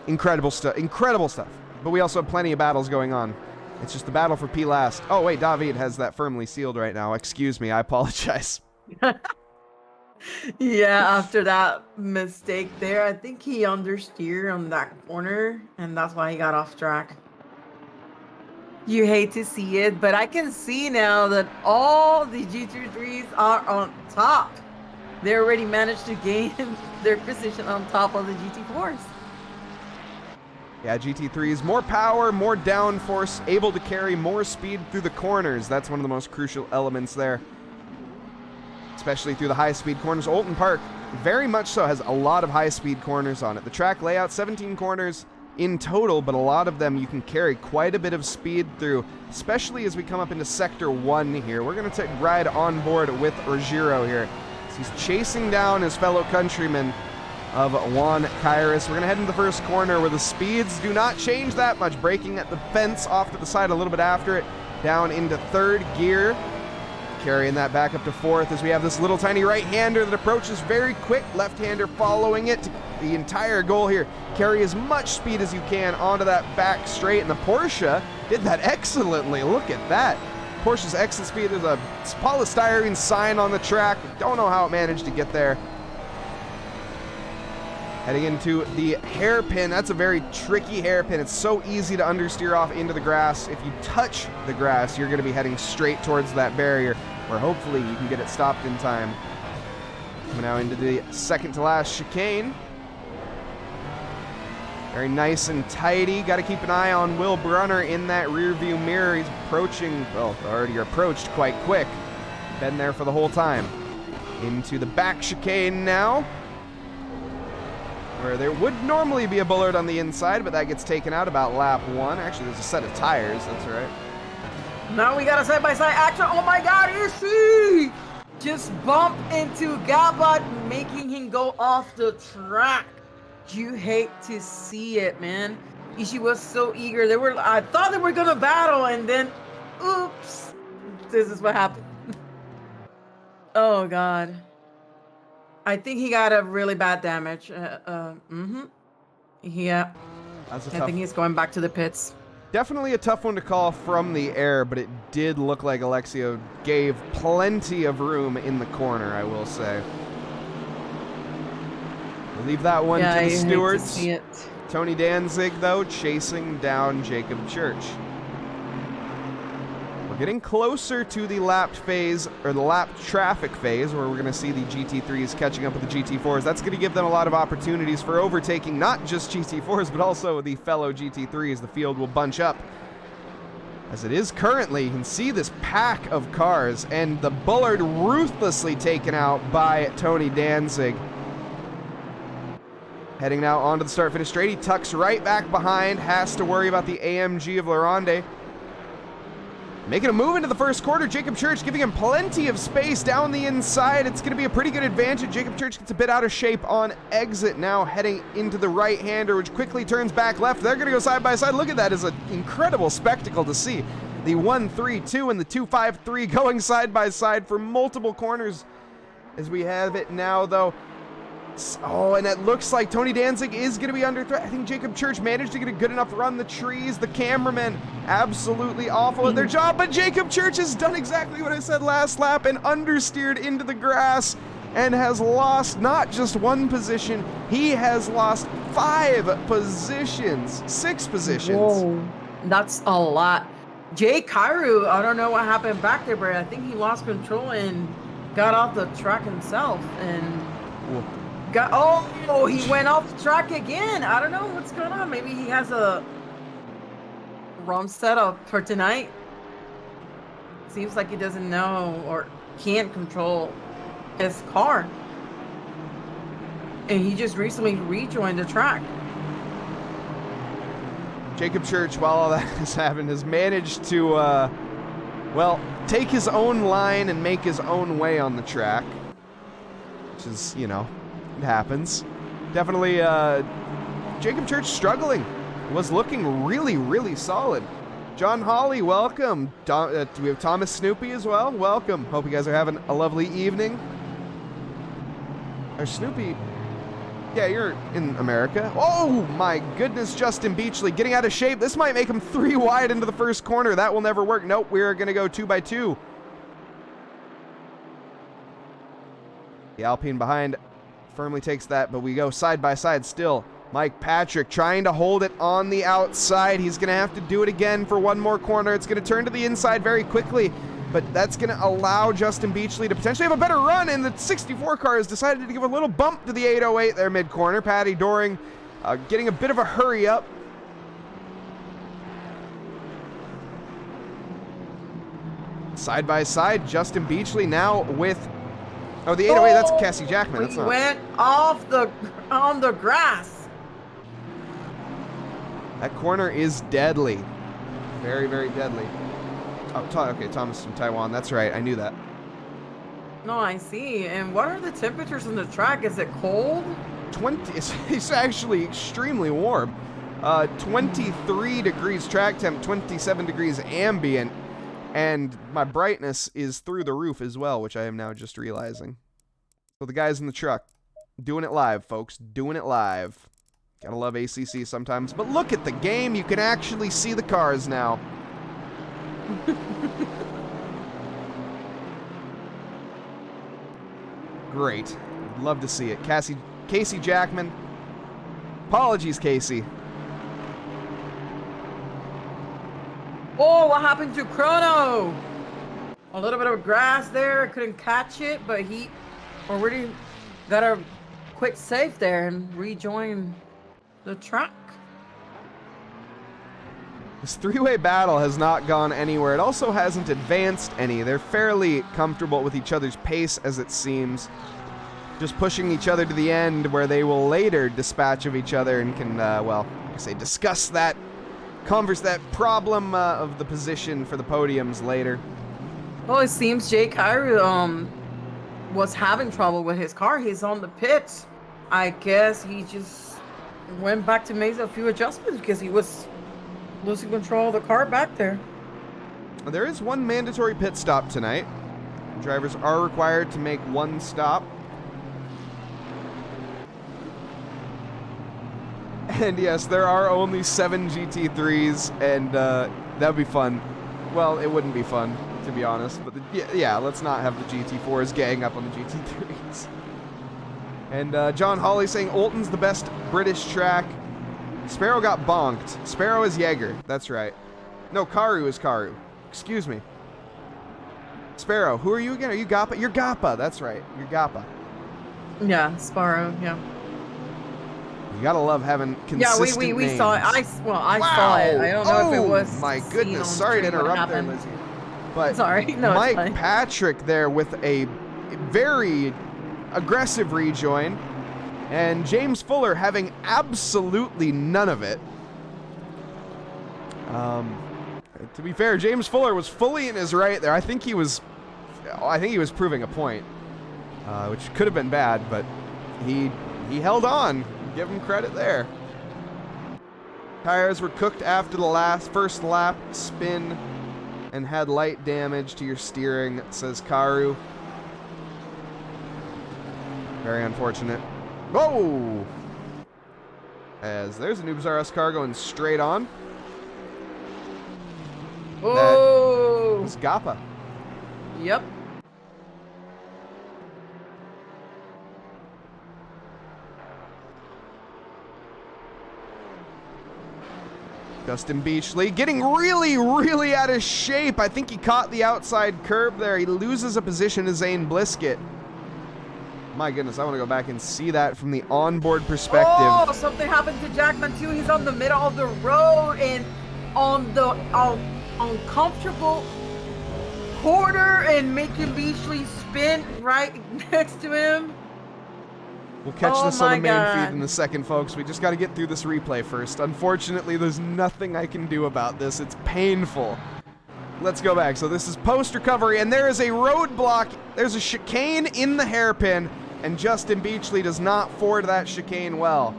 Incredible stuff. Incredible stuff. But we also have plenty of battles going on. It's just the battle for P last. Oh wait, David has that firmly sealed right now. Excuse me, I apologize. yeah, after that mistake there, I think he understeered on that corner, and that's why he got off track. You hate to see it, but I can see now that all the GT3s are on top. They already managed to gain their position on top of the GT4s. Yeah, GT3s, more power, more downforce, able to carry more speed through the corners. That's one of the most crucial elements there, especially through the high-speed corners. Oulton Park, very much so, has a lot of high-speed corners on it. The track layout, 17 corners in total, but a lot of them you can carry quite a bit of speed through, especially as we come up into Sector 1 here. We're going to ride on board with Rogiro here. So he's chasing down his fellow countryman of Juan Kairos. We're going to head into the first corner where the speeds do not change that much, braking at the fence off to the side a little bit after it, down into third gear. Carrying that back up to fourth as we have this little tiny right-hander that approaches very quick. Left-hander following it. The entire goal here, carry as much speed as you can onto that back straight. And the Porsche did that excellently. Look at that. Porsche's exit speed. There's a polystyrene sign on the track. Don't know how it managed to get there. Heading into the hairpin. That's a very tricky hairpin. It's so easy to understeer off into the grass. If you touch the grass, you're going to be heading straight towards that barrier, where hopefully you can get it stopped in time. Coming now into the second to last chicane. Very nice and tidy. Got to keep an eye on Will Brunner in that rear view mirror. He's approaching, well, already approached quite quick. Been there for the whole time. Into the back chicane now, where there would normally be a Bullard on the inside, but that gets taken out about lap 1. Actually, there's a set of tires, that's right. Now we got a side-by-side action. Oh my god, Ishii! Just bump into Gabot, making him go off the track. You hate to see it, man. Ishii was so eager. I thought they were gonna battle, and then, oops, this is what happened. Oh god. I think he got a really bad damage. Yeah. That's a I tough. think he's going back to the pits. Definitely a tough one to call from the air, but it did look like Alexio gave plenty of room in the corner, I will say. We'll leave that one to the stewards. Tony Danzig, though, chasing down Jacob Church. We're getting closer to the lapped phase, or the lapped traffic phase, where we're going to see the GT3s catching up with the GT4s. That's going to give them a lot of opportunities for overtaking not just GT4s, but also the fellow GT3s. The field will bunch up. As it is currently, you can see this pack of cars, and the Bullard ruthlessly taken out by Tony Danzig. Heading now onto the start-finish straight. He tucks right back behind, has to worry about the AMG of Laronde. Making a move into the first quarter. Jacob Church giving him plenty of space down the inside. It's going to be a pretty good advantage. Jacob Church gets a bit out of shape on exit now, heading into the right-hander, which quickly turns back left. They're going to go side by side. Look at that. It's an incredible spectacle to see. The 1-3-2 and the 2-5-3 going side by side for multiple corners as we have it now, though. Oh, and it looks like Tony Danzig is going to be under threat. I think Jacob Church managed to get a good enough run. The trees, the cameramen, absolutely awful at their job. But Jacob Church has done exactly what I said last lap and understeered into the grass and has lost not just one position. He has lost 5 positions, 6 positions. Whoa, that's a lot. Jay Cairo, I don't know what happened back there, but I think he lost control and got off the track himself. And he went off the track again. I don't know what's going on. Maybe he has a wrong setup for tonight. Seems like he doesn't know or can't control his car. And he just recently rejoined the track. Jacob Church, while all that has happened, has managed to, take his own line and make his own way on the track. Which is, It happens. Definitely, Jacob Church struggling. Was looking really, really solid. John Hawley, welcome. We have Thomas Snoopy as well. Welcome. Hope you guys are having a lovely evening. Or Snoopy... Yeah, you're in America. Oh, my goodness, Justin Beachley getting out of shape. This might make him 3 wide into the first corner. That will never work. Nope, we're going to go 2x2. The Alpine behind firmly takes that, but we go side by side still. Mike Patrick trying to hold it on the outside. He's going to have to do it again for one more corner. It's going to turn to the inside very quickly, but that's going to allow Justin Beachley to potentially have a better run, and the 64 car has decided to give a little bump to the 808 there mid-corner. Patty Doring getting a bit of a hurry up. Side by side, Justin Beachley now with... Oh, the 808, that's Cassie Jackman. That's he not... went off on the grass. That corner is deadly. Very, very deadly. Oh, okay, Thomas from Taiwan. That's right. I knew that. No, I see. And what are the temperatures on the track? Is it cold? 20. It's actually extremely warm. 23 degrees track temp, 27 degrees ambient, and my brightness is through the roof as well, which I am now just realizing. So the guys in the truck, doing it live, folks. Doing it live. Gotta love ACC sometimes. But look at the game. You can actually see the cars now. Great. Love to see it. Casey Jackman. Apologies, Casey. Oh, what happened to Chrono? A little bit of grass there. Couldn't catch it, but he already got a quick save there and rejoined the track. This three-way battle has not gone anywhere. It also hasn't advanced any. They're fairly comfortable with each other's pace, as it seems. Just pushing each other to the end, where they will later dispatch of each other and can, well, like I say, discuss that, converse that problem of the position for the podiums later. Well, it seems Jay Kyrie was having trouble with his car. He's on the pits. I guess he just went back to make a few adjustments because he was losing control of the car back there. There is one mandatory pit stop tonight. Drivers are required to make one stop. And yes, there are only 7 GT3s, and that would be fun. Well, it wouldn't be fun, to be honest. But yeah, let's not have the GT4s gang up on the GT3s. And John Hawley saying Oulton's the best British track. Sparrow got bonked. Sparrow is Jaeger. That's right. No, Karu is Karu. Excuse me. Sparrow, who are you again? Are you Gappa? You're Gappa. That's right. You're Gappa. Yeah, Sparrow. Yeah. You gotta love having consistent we names. saw it. I saw it. I don't know if it was. My goodness. Sorry to interrupt there, Lizzie. But sorry. No, Mike Patrick there with a very aggressive rejoin. And James Fuller having absolutely none of it. To be fair, James Fuller was fully in his right there. I think he was proving a point, which could have been bad, but he held on. Give him credit there. Tires were cooked after the first lap spin and had light damage to your steering, says Karu. Very unfortunate. Whoa! As there's a Noobs R Us car going straight on. Oh! That was Gappa. Yep. Justin Beachley getting really, really out of shape. I think he caught the outside curb there. He loses a position to Zane Blisket. My goodness, I want to go back and see that from the onboard perspective. Oh, something happened to Jackman too. He's on the middle of the road and on the uncomfortable corner and making Beachley spin right next to him. We'll catch this on the main feed in a second, folks. We just got to get through this replay first. Unfortunately, there's nothing I can do about this. It's painful. Let's go back. So this is post-recovery, and there is a roadblock. There's a chicane in the hairpin. and Justin Beachley does not ford that chicane well.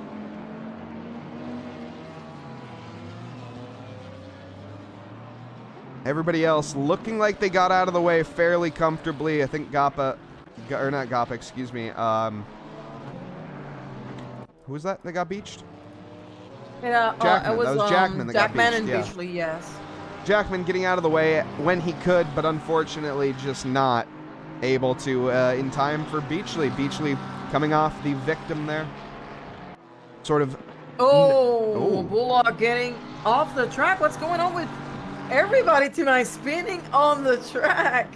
Everybody else looking like they got out of the way fairly comfortably. I think excuse me. Who was that got beached? Yeah, Jackman. it was That was Jackman that got Jackman beached, and yeah. Beachley, yes. Jackman getting out of the way when he could, but unfortunately just not able to in time for Beachley. Beachley coming off the victim there. Sort of... Bullock getting off the track. What's going on with everybody tonight spinning on the track?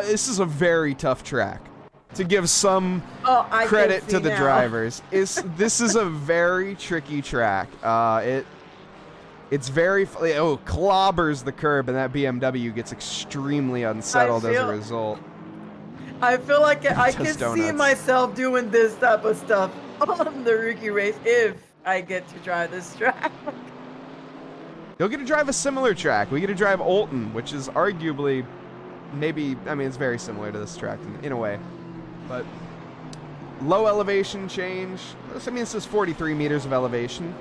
This is a very tough track. To give some I credit to the now. drivers, this is a very tricky track. It's very clobbers the curb, and that BMW gets extremely unsettled as a result. I feel like I can see donuts. myself doing this type of stuff on the rookie race if I get to drive this track. You'll get to drive a similar track. We get to drive Oulton, which is arguably it's very similar to this track in a way. But low elevation change. This is 43 meters of elevation.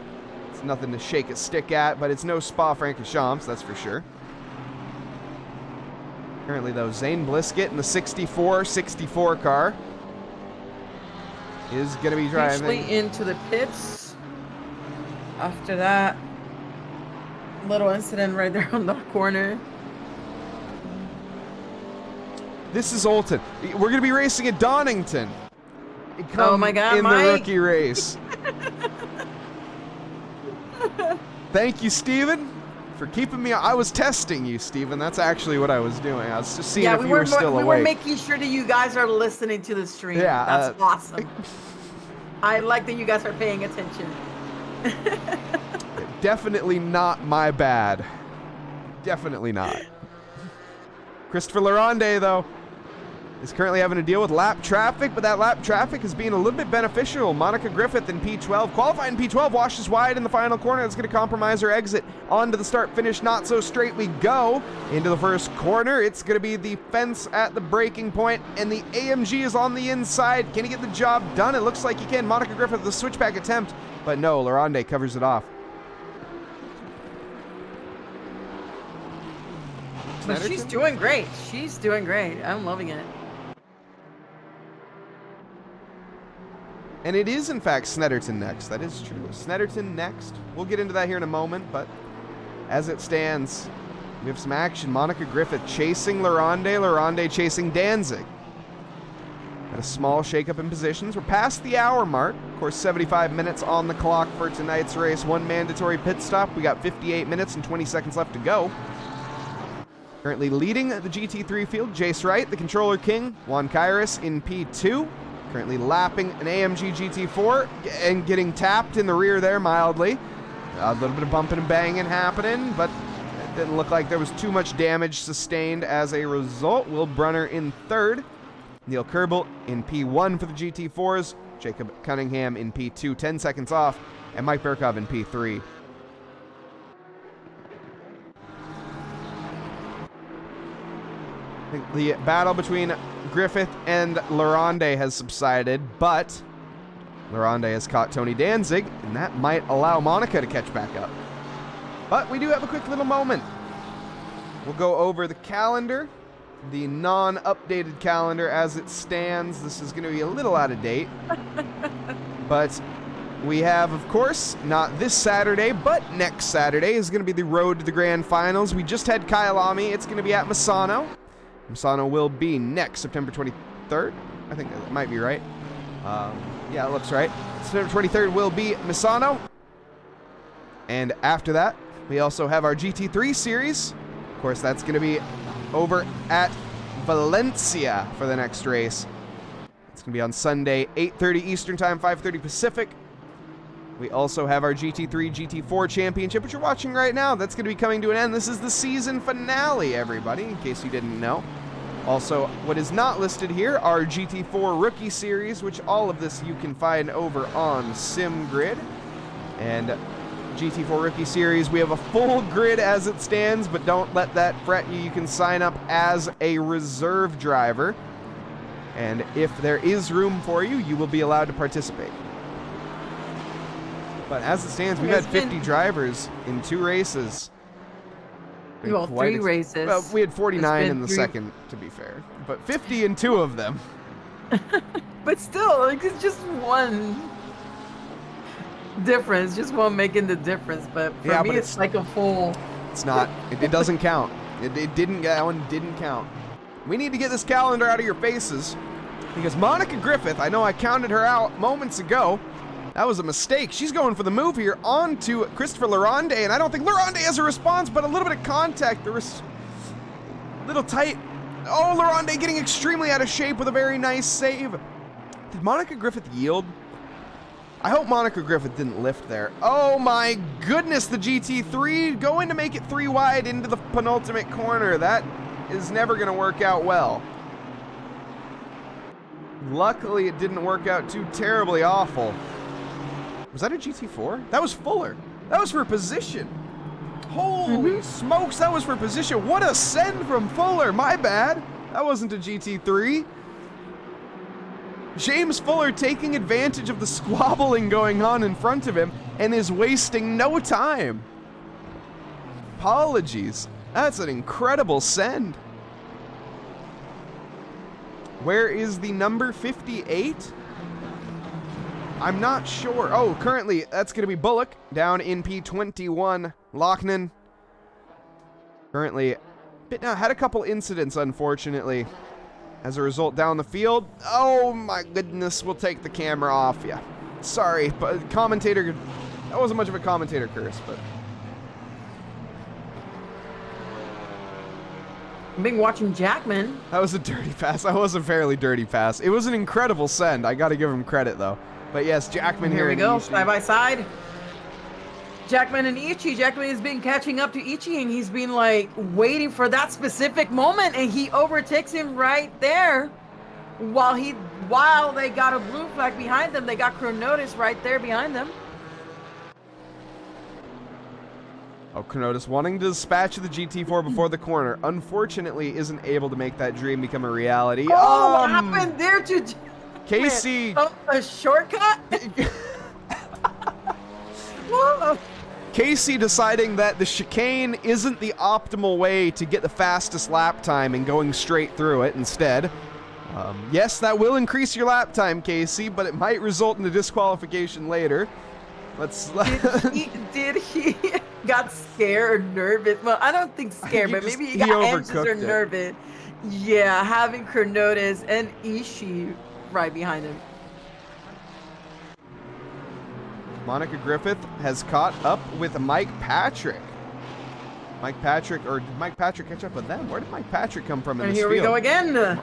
It's nothing to shake a stick at, but it's no Spa-Francorchamps, that's for sure. Currently, though, Zane Blisket in the 64 car is going to be driving. Beachley into the pits. After that little incident right there on the corner. This is Oulton. We're going to be racing at Donington. Oh my God, in Mike. the rookie race. Thank you, Steven, for keeping me. I was testing you, Steven. That's actually what I was doing. I was just seeing if you were still awake. We were making sure that you guys are listening to the stream. Yeah, that's awesome. I like that you guys are paying attention. Definitely not my bad. Definitely not. Christopher Laronde, though, is currently having to deal with lap traffic, but that lap traffic is being a little bit beneficial. Monica Griffith in P12, qualified in P12, washes wide in the final corner. That's going to compromise her exit. Onto the start-finish, not so straight we go. Into the first corner, it's going to be the fence at the braking point, and the AMG is on the inside. Can he get the job done? It looks like he can. Monica Griffith, the switchback attempt, but no, Laronde covers it off. But she's doing great. She's doing great. I'm loving it. And it is, in fact, Snetterton next. That is true. Snetterton next. We'll get into that here in a moment, but as it stands, we have some action. Monica Griffith chasing Laronde. Laronde chasing Danzig. Got a small shakeup in positions. We're past the hour mark. Of course, 75 minutes on the clock for tonight's race. One mandatory pit stop. We got 58 minutes and 20 seconds left to go. Currently leading the GT3 field, Jace Wright, the controller king. Juan Kairos in P2. Currently lapping an AMG GT4 and getting tapped in the rear there mildly. A little bit of bumping and banging happening, but it didn't look like there was too much damage sustained as a result. Will Brunner in third. Neil Kerbel in P1 for the GT4s. Jacob Cunningham in P2, 10 seconds off. And Mike Berkov in P3. I think the battle between Griffith and Laronde has subsided, but Laronde has caught Tony Danzig, and that might allow Monica to catch back up. But we do have a quick little moment. We'll go over the calendar, the non-updated calendar as it stands. This is going to be a little out of date. But we have, of course, not this Saturday, but next Saturday is going to be the road to the Grand Finals. We just had Kyalami. It's going to be at Misano. Misano will be next September 23rd. I think that might be right. Yeah, it looks right. September 23rd will be Misano. And after that, we also have our GT3 series. Of course, that's going to be over at Valencia for the next race. It's going to be on Sunday, 8:30 Eastern Time, 5:30 Pacific. We also have our GT3, GT4 Championship, which you're watching right now. That's going to be coming to an end. This is the season finale, everybody, in case you didn't know. Also, what is not listed here, our GT4 Rookie Series, which all of this you can find over on SimGrid. And GT4 Rookie Series, we have a full grid as it stands, but don't let that fret you. You can sign up as a reserve driver. And if there is room for you, you will be allowed to participate. But as it stands, we've had 50 drivers in 2 races. Well, 3 races. Well, we had 49 in the second, to be fair. But 50 in 2 of them. But still, like, it's just one difference. Just one making the difference. But for me, it's like a full... It's not. It doesn't count. It didn't. That one didn't count. We need to get this calendar out of your faces. Because Monica Griffith, I know I counted her out moments ago. That was a mistake. She's going for the move here on to Christopher Laronde, and I don't think Laronde has a response, but a little bit of contact. Little tight. Oh, Laronde getting extremely out of shape with a very nice save. Did Monica Griffith yield? I hope Monica Griffith didn't lift there. Oh my goodness, the GT3 going to make it 3 wide into the penultimate corner. That is never going to work out well. Luckily, it didn't work out too terribly awful. Was that a GT4? That was Fuller. That was for position. Holy smokes, that was for position. What a send from Fuller. My bad. That wasn't a GT3. James Fuller taking advantage of the squabbling going on in front of him and is wasting no time. Apologies. That's an incredible send. Where is the number 58? I'm not sure. Oh, currently, that's going to be Bullock down in P21. Lochnan currently had a couple incidents, unfortunately. As a result, down the field. Oh, my goodness. We'll take the camera off. Yeah. Sorry, but commentator... That wasn't much of a commentator curse, but... I've been watching Jackman. That was a dirty pass. That was a fairly dirty pass. It was an incredible send. I got to give him credit, though. But yes, Jackman here. Here we go, side by side. Jackman and Ichi. Jackman has been catching up to Ichi, and he's been like waiting for that specific moment, and he overtakes him right there. While they got a blue flag behind them, they got Chronotis right there behind them. Oh, Chronotis wanting to dispatch the GT4 before the corner. Unfortunately, isn't able to make that dream become a reality. Oh, what happened there to Casey? Oh, a shortcut? Whoa. Casey deciding that the chicane isn't the optimal way to get the fastest lap time and going straight through it instead. Yes, that will increase your lap time, Casey, but it might result in a disqualification later. Did he got scared or nervous? Well, I don't think scared, but maybe he got anxious or nervous. Yeah, having Chronotis and Ishii right behind him. Monica Griffith has caught up with Mike Patrick. Or did Mike Patrick catch up with them? Where did Mike Patrick come from in this field? And here we go again.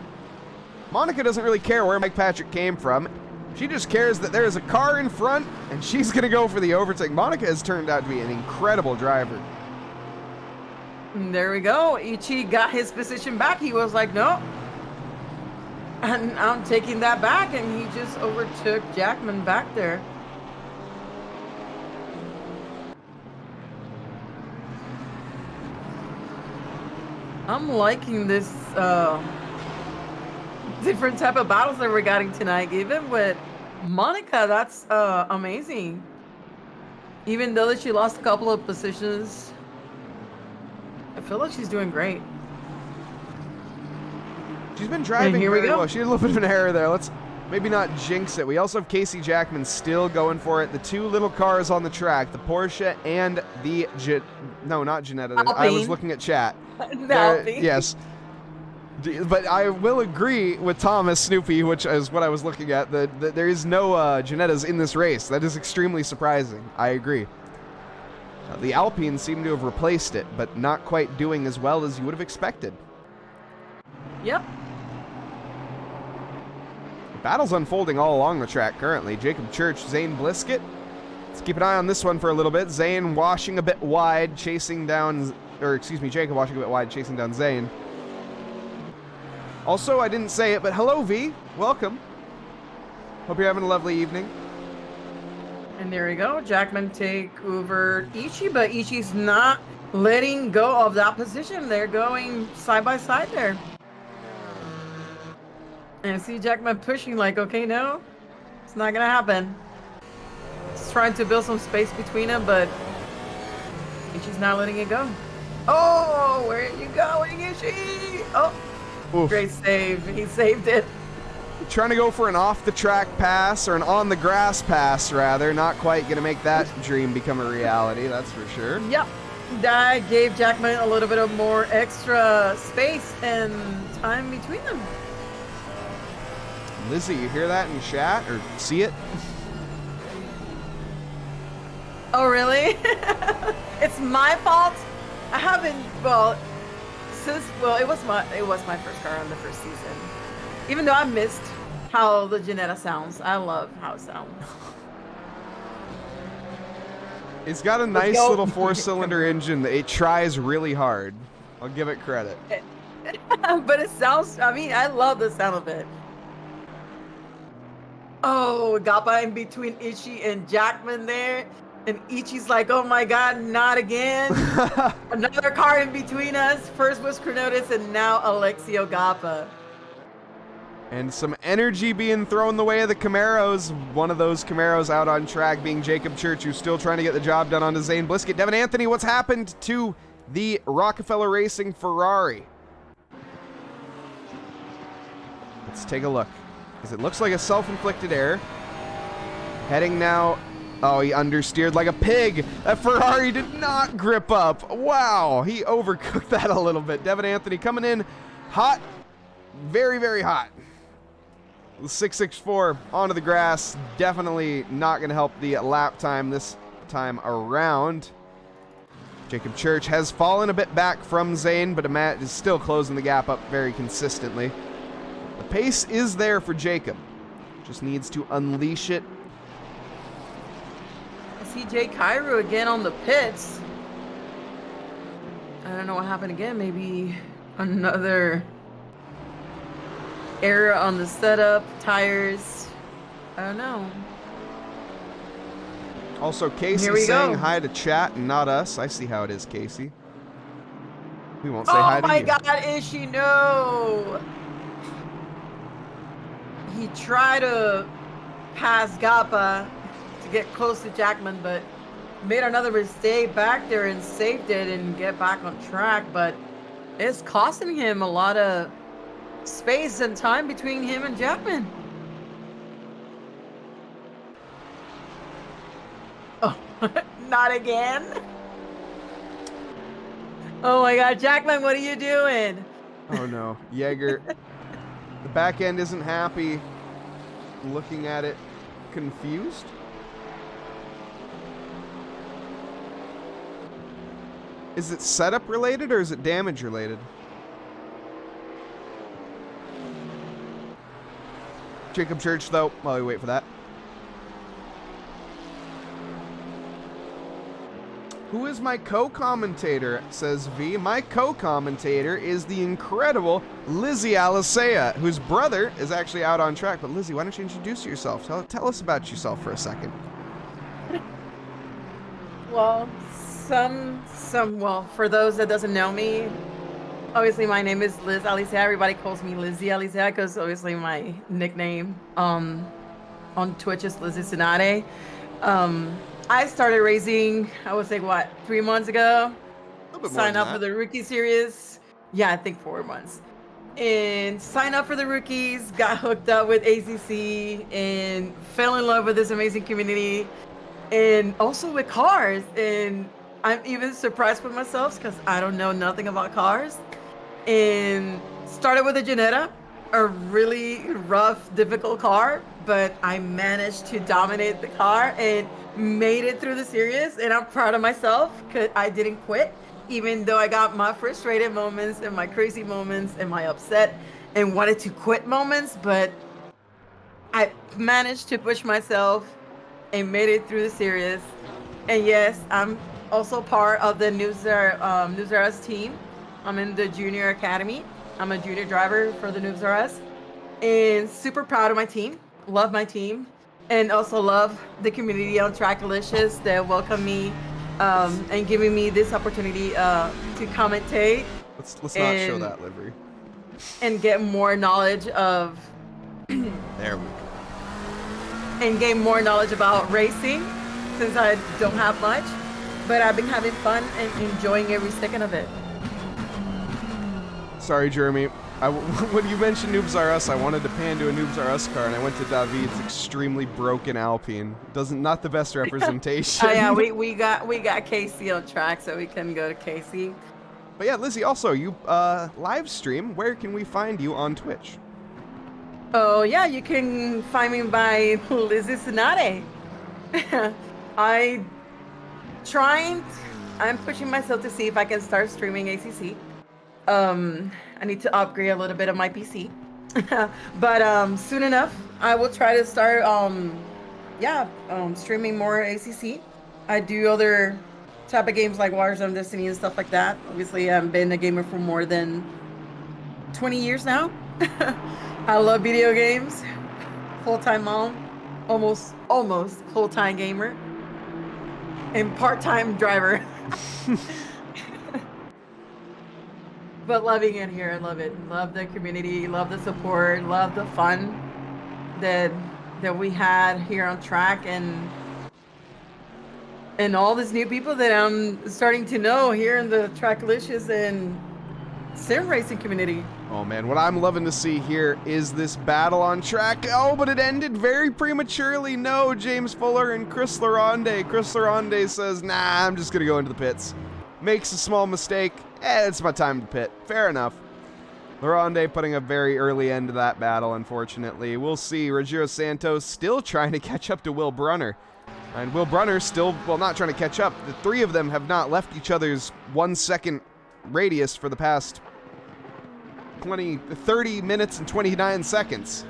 Monica doesn't really care where Mike Patrick came from. She just cares that there is a car in front, and she's going to go for the overtake. Monica has turned out to be an incredible driver. And there we go. Ichi got his position back. He was like, no. And I'm taking that back, and he just overtook Jackman back there. I'm liking this different type of battles that we're getting tonight. Even with Monica, that's amazing. Even though that she lost a couple of positions, I feel like she's doing great. She's been driving very well. She had a little bit of an error there. Let's maybe not jinx it. We also have Casey Jackman still going for it. The 2 little cars on the track, the Porsche and the no, not Ginetta. Alpine. I was looking at chat. Yes. But I will agree with Thomas Snoopy, which is what I was looking at, that there is no Ginettas in this race. That is extremely surprising. I agree. The Alpines seem to have replaced it, but not quite doing as well as you would have expected. Yep. The battle's unfolding all along the track currently. Jacob Church, Zane Blisket. Let's keep an eye on this one for a little bit. Zane washing a bit wide, chasing down... Or, excuse me, Jacob washing a bit wide, chasing down Zane. Also, I didn't say it, but hello, V. Welcome. Hope you're having a lovely evening. And there we go. Jackman take over Ichi, but Ichi's not letting go of that position. They're going side by side there. And I see Jackman pushing like, okay, no, it's not gonna happen. He's trying to build some space between them, but she's not letting it go. Oh, where are you going, Ishii? Oh, Oof. great save. He saved it. Trying to go for an off-the-track pass, or an on-the-grass pass, rather. Not quite going to make that dream become a reality, that's for sure. Yep. That gave Jackman a little bit of more extra space and time between them. Lizzie, you hear that in chat, or see it? Oh, really? It's my fault. I haven't. Well, it was my first car on the first season. Even though I missed how the Janetta sounds, I love how it sounds. It's got a nice little 4-cylinder engine. It tries really hard. I'll give it credit. But it sounds. I mean, I love the sound of it. Oh, Gappa in between Ichi and Jackman there. And Ichi's like, oh my god, not again. Another car in between us. First was Chronotis and now Alexio Gappa. And some energy being thrown the way of the Camaros. One of those Camaros out on track being Jacob Church, who's still trying to get the job done onto Zane Blisket. Devin Anthony, what's happened to the Rockefeller Racing Ferrari? Let's take a look. Because it looks like a self-inflicted error. Heading now. Oh, he understeered like a pig. That Ferrari did not grip up. Wow, he overcooked that a little bit. Devin Anthony coming in hot. Very, very hot. 664 onto the grass. Definitely not going to help the lap time this time around. Jacob Church has fallen a bit back from Zane, but Matt is still closing the gap up very consistently. The pace is there for Jacob. Just needs to unleash it. I see Jay Cairo again on the pits. I don't know what happened again. Maybe another error on the setup, tires. I don't know. Also, Casey saying hi to chat and not us. I see how it is, Casey. We won't say hi to you. Oh my god, Ishii, no! He tried to pass Gappa to get close to Jackman, but made another mistake back there and saved it and get back on track, but it's costing him a lot of space and time between him and Jackman. Oh, not again. Oh my god, Jackman, what are you doing? Oh no, Jaeger. The back end isn't happy. Looking at it, confused. Is it setup related or is it damage related? Jacob Church, though, while we wait for that. Who is my co-commentator, says V. My co-commentator is the incredible Lizzie Alicea, whose brother is actually out on track. But Lizzie, why don't you introduce yourself? Tell us about yourself for a second. Well, well, for those that doesn't know me, obviously my name is Liz Alicea. Everybody calls me Lizzie Alicea because obviously my nickname on Twitch is Lizzie Tsunade. I started racing, I would say, what, 3 months ago? Sign up for the rookie series. Yeah, I think 4 months. And signed up for the rookies, got hooked up with ACC, and fell in love with this amazing community, and also with cars. And I'm even surprised with myself because I don't know nothing about cars. And started with a Janetta, a really rough, difficult car, but I managed to dominate the car and made it through the series, and I'm proud of myself because I didn't quit, even though I got my frustrated moments and my crazy moments and my upset and wanted to quit moments, but I managed to push myself and made it through the series. And yes, I'm also part of the New Zeras team. I'm in the junior academy. I'm a junior driver for the New Zeras, and super proud of my team. Love my team. And also love the community on Trackalicious that welcome me and giving me this opportunity to commentate. Let's not show that livery. And get more knowledge of There we go. And gain more knowledge about racing since I don't have much. But I've been having fun and enjoying every second of it. Sorry, Jeremy. When you mentioned Noobs R Us, I wanted to pan to a Noobs R Us car, and I went to David's extremely broken Alpine. Not the best representation. Oh yeah, we got Casey on track, so we couldn't go to Casey. But yeah, Lizzie, also, you live stream. Where can we find you on Twitch? Oh yeah, you can find me by Lizzie Sonate. I'm pushing myself to see if I can start streaming ACC. I need to upgrade a little bit of my PC. But soon enough, I will try to start streaming more ACC. I do other type of games like Warzone, Destiny, and stuff like that. Obviously, I've been a gamer for more than 20 years now. I love video games. Full-time mom, almost full-time gamer, and part-time driver. But loving it here, I love it. Love the community, love the support, love the fun that we had here on track, and all these new people that I'm starting to know here in the Tracklicious and sim racing community. Oh man, what I'm loving to see here is this battle on track. Oh, but it ended very prematurely. No, James Fuller and Chris Laronde. Chris Laronde says, nah, I'm just gonna go into the pits. Makes a small mistake. It's my time to pit. Fair enough. Laronde putting a very early end to that battle, unfortunately. We'll see. Rogero Santos still trying to catch up to Will Brunner. And Will Brunner still, well, not trying to catch up. The three of them have not left each other's 1 second radius for the past 30 minutes and 29 seconds.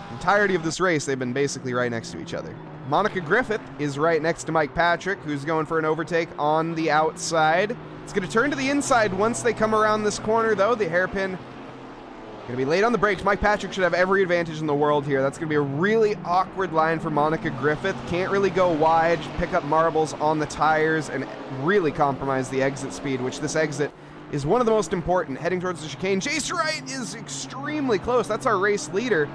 The entirety of this race, they've been basically right next to each other. Monica Griffith is right next to Mike Patrick, who's going for an overtake on the outside. It's going to turn to the inside once they come around this corner, though. The hairpin going to be late on the brakes. Mike Patrick should have every advantage in the world here. That's going to be a really awkward line for Monica Griffith. Can't really go wide, pick up marbles on the tires, and really compromise the exit speed, which this exit is one of the most important. Heading towards the chicane. Jace Wright is extremely close. That's our race leader.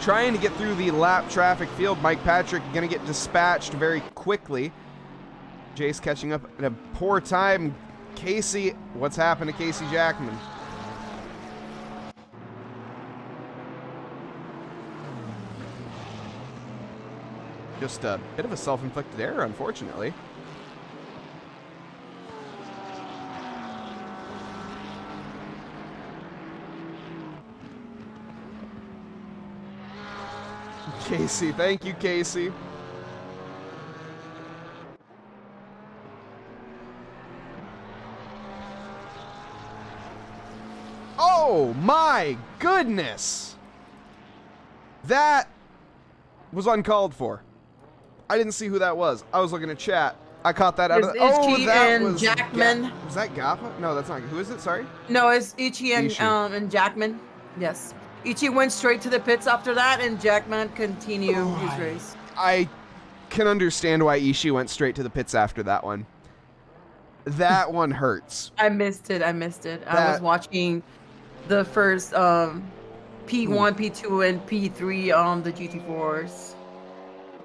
Trying to get through the lap traffic field. Mike Patrick going to get dispatched very quickly. Jace catching up at a poor time. Casey, what's happened to Casey Jackman? Just a bit of a self-inflicted error, unfortunately. Casey, thank you, Casey. Oh my goodness! That was uncalled for. I didn't see who that was. I was looking at chat. I caught that out of the... Oh, that was Jackman. Was that Gappa? No, that's not... Who is it? Sorry? No, it's Ichi and Jackman. Yes. Ichi went straight to the pits after that, and Jackman continued his race. I can understand why Ishii went straight to the pits after that one. That one hurts. I missed it. I was watching the first P1, P2, and P3 on the GT4s.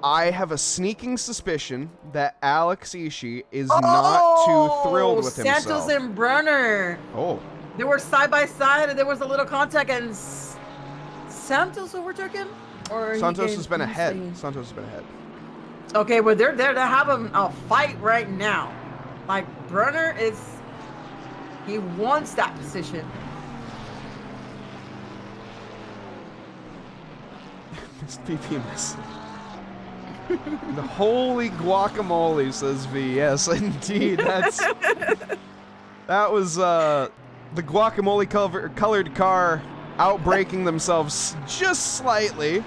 I have a sneaking suspicion that Alex Ishii is not too thrilled with himself. Santos and Brunner. Oh. They were side by side, and there was a little contact, and Santos overtook him? Or Santos has been ahead. Santos has been ahead. Okay, well, they're there to have a fight right now. Like, Brunner he wants that position. Missed PP miss. The holy guacamole, says V. Yes, indeed. That was the guacamole colored car outbraking themselves just slightly.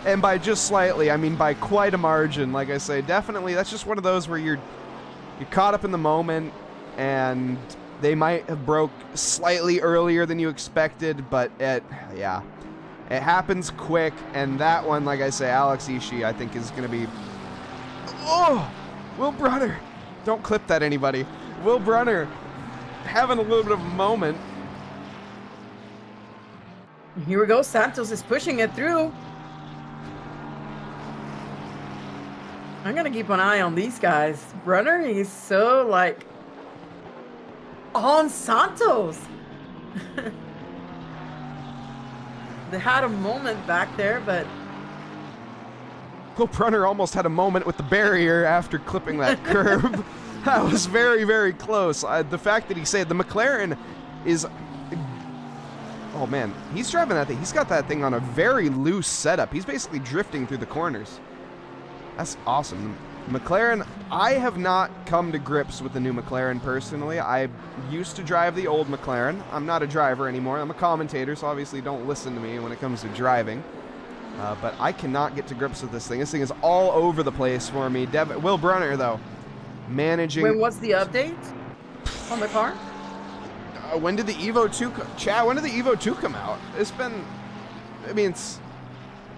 And by just slightly, I mean by quite a margin. Like I say, definitely, that's just one of those where you're caught up in the moment, and they might have broke slightly earlier than you expected, but it happens quick. And that one, like I say, Alex Ishii, I think is going to be... Oh! Will Brunner! Don't clip that, anybody. Will Brunner having a little bit of a moment. Here we go. Santos is pushing it through. I'm gonna keep an eye on these guys. Brunner, he's so like on Santos. They had a moment back there, but Will Brunner almost had a moment with the barrier after clipping that curb. That was very, very close. The fact that he said the McLaren is... Oh, man. He's driving that thing. He's got that thing on a very loose setup. He's basically drifting through the corners. That's awesome. McLaren, I have not come to grips with the new McLaren personally. I used to drive the old McLaren. I'm not a driver anymore. I'm a commentator, so obviously don't listen to me when it comes to driving. But I cannot get to grips with this thing. This thing is all over the place for me. Will Brunner, though, managing... when was the update on the car? When did the Evo 2... Chad, when did the Evo 2 come out? It's been... I mean, it's...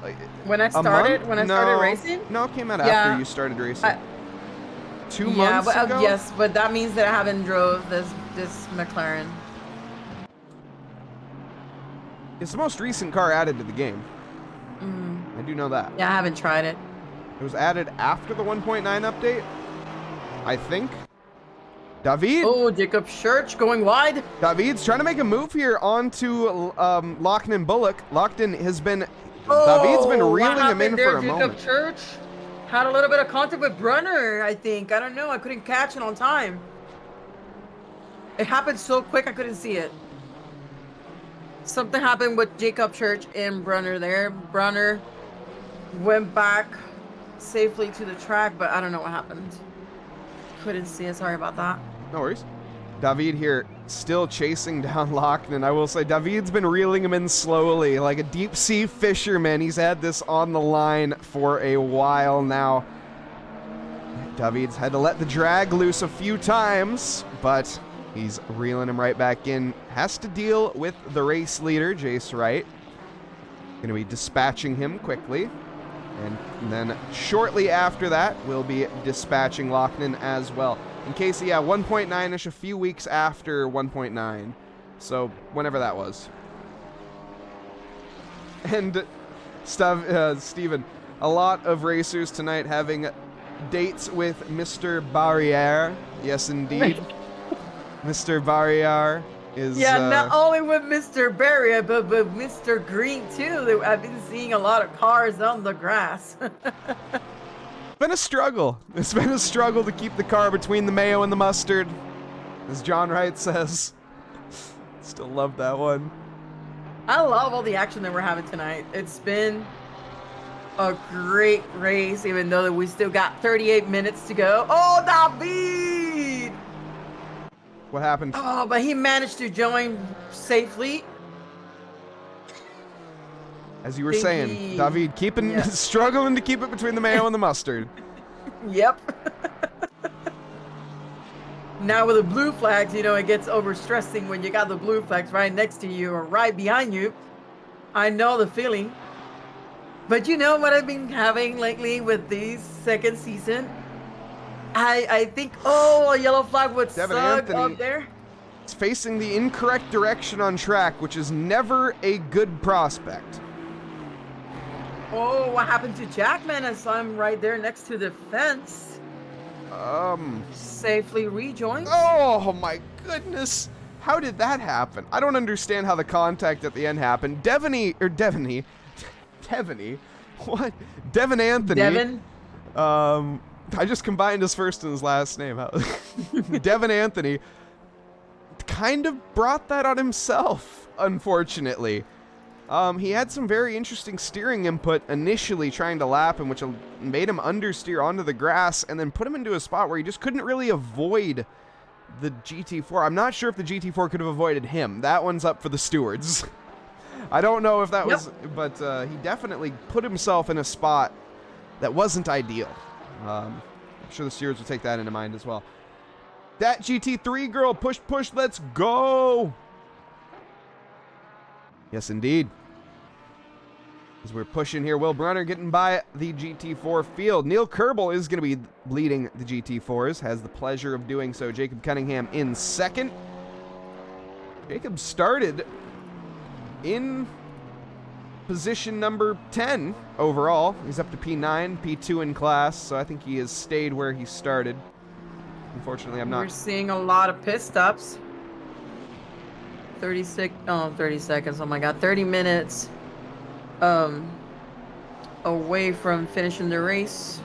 like When I started racing? No, it came out after you started racing. 2 months ago? Yes, but that means that I haven't drove this McLaren. It's the most recent car added to the game. I do know that. Yeah, I haven't tried it. It was added after the 1.9 update, I think. David. Oh, Jacob Church going wide. David's trying to make a move here onto Lochnan Bullock. Lochnan has been... Oh, David's been reeling him in there, for a Jacob moment. Church had a little bit of contact with Brunner, I think. I don't know. I couldn't catch it on time. It happened so quick I couldn't see it. Something happened with Jacob Church and Brunner there. Brunner went back safely to the track, but I don't know what happened. Couldn't see it. Sorry about that. No worries. David here still chasing down Lochnan. I will say David's been reeling him in slowly like a deep sea fisherman. He's had this on the line for a while now. David's had to let the drag loose a few times, but he's reeling him right back in. Has to deal with the race leader, Jace Wright. Going to be dispatching him quickly. And then shortly after that, we'll be dispatching Lochnan as well. In case, yeah, 1.9-ish, a few weeks after 1.9. So, whenever that was. And, Steven, a lot of racers tonight having dates with Mr. Barriere. Yes, indeed. Mr. Barriere is... Yeah, not only with Mr. Barriere, but with Mr. Green, too. I've been seeing a lot of cars on the grass. It's been a struggle. It's been a struggle to keep the car between the mayo and the mustard, as John Wright says. Still love that one. I love all the action that we're having tonight. It's been a great race, even though we still got 38 minutes to go. Oh, David! What happened? Oh, but he managed to join safely. As you were saying, David, struggling to keep it between the mayo and the mustard. Yep. Now with the blue flags, you know, it gets overstressing when you got the blue flags right next to you or right behind you. I know the feeling. But you know what I've been having lately with these second season? I think, a yellow flag would Devin suck Anthony up there. It's facing the incorrect direction on track, which is never a good prospect. Oh, what happened to Jackman? I saw him right there next to the fence. Safely rejoined. Oh my goodness. How did that happen? I don't understand how the contact at the end happened. Devaney. What? Devin Anthony. Devin? I just combined his first and his last name. Devin Anthony kind of brought that on himself, unfortunately. He had some very interesting steering input initially trying to lap him, which made him understeer onto the grass and then put him into a spot where he just couldn't really avoid the GT4. I'm not sure if the GT4 could have avoided him. That one's up for the stewards. I don't know if that was, but he definitely put himself in a spot that wasn't ideal. I'm sure the stewards will take that into mind as well. That GT3 girl, push, let's go! Yes, indeed. As we're pushing here, Will Brunner getting by the GT4 field. Neil Kerbel is going to be leading the GT4s, has the pleasure of doing so. Jacob Cunningham in second. Jacob started in position number 10 overall. He's up to P9, P2 in class, so I think he has stayed where he started. Unfortunately, I'm not. We're seeing a lot of pit stops. 30 seconds. Oh my God, 30 minutes away from finishing the race.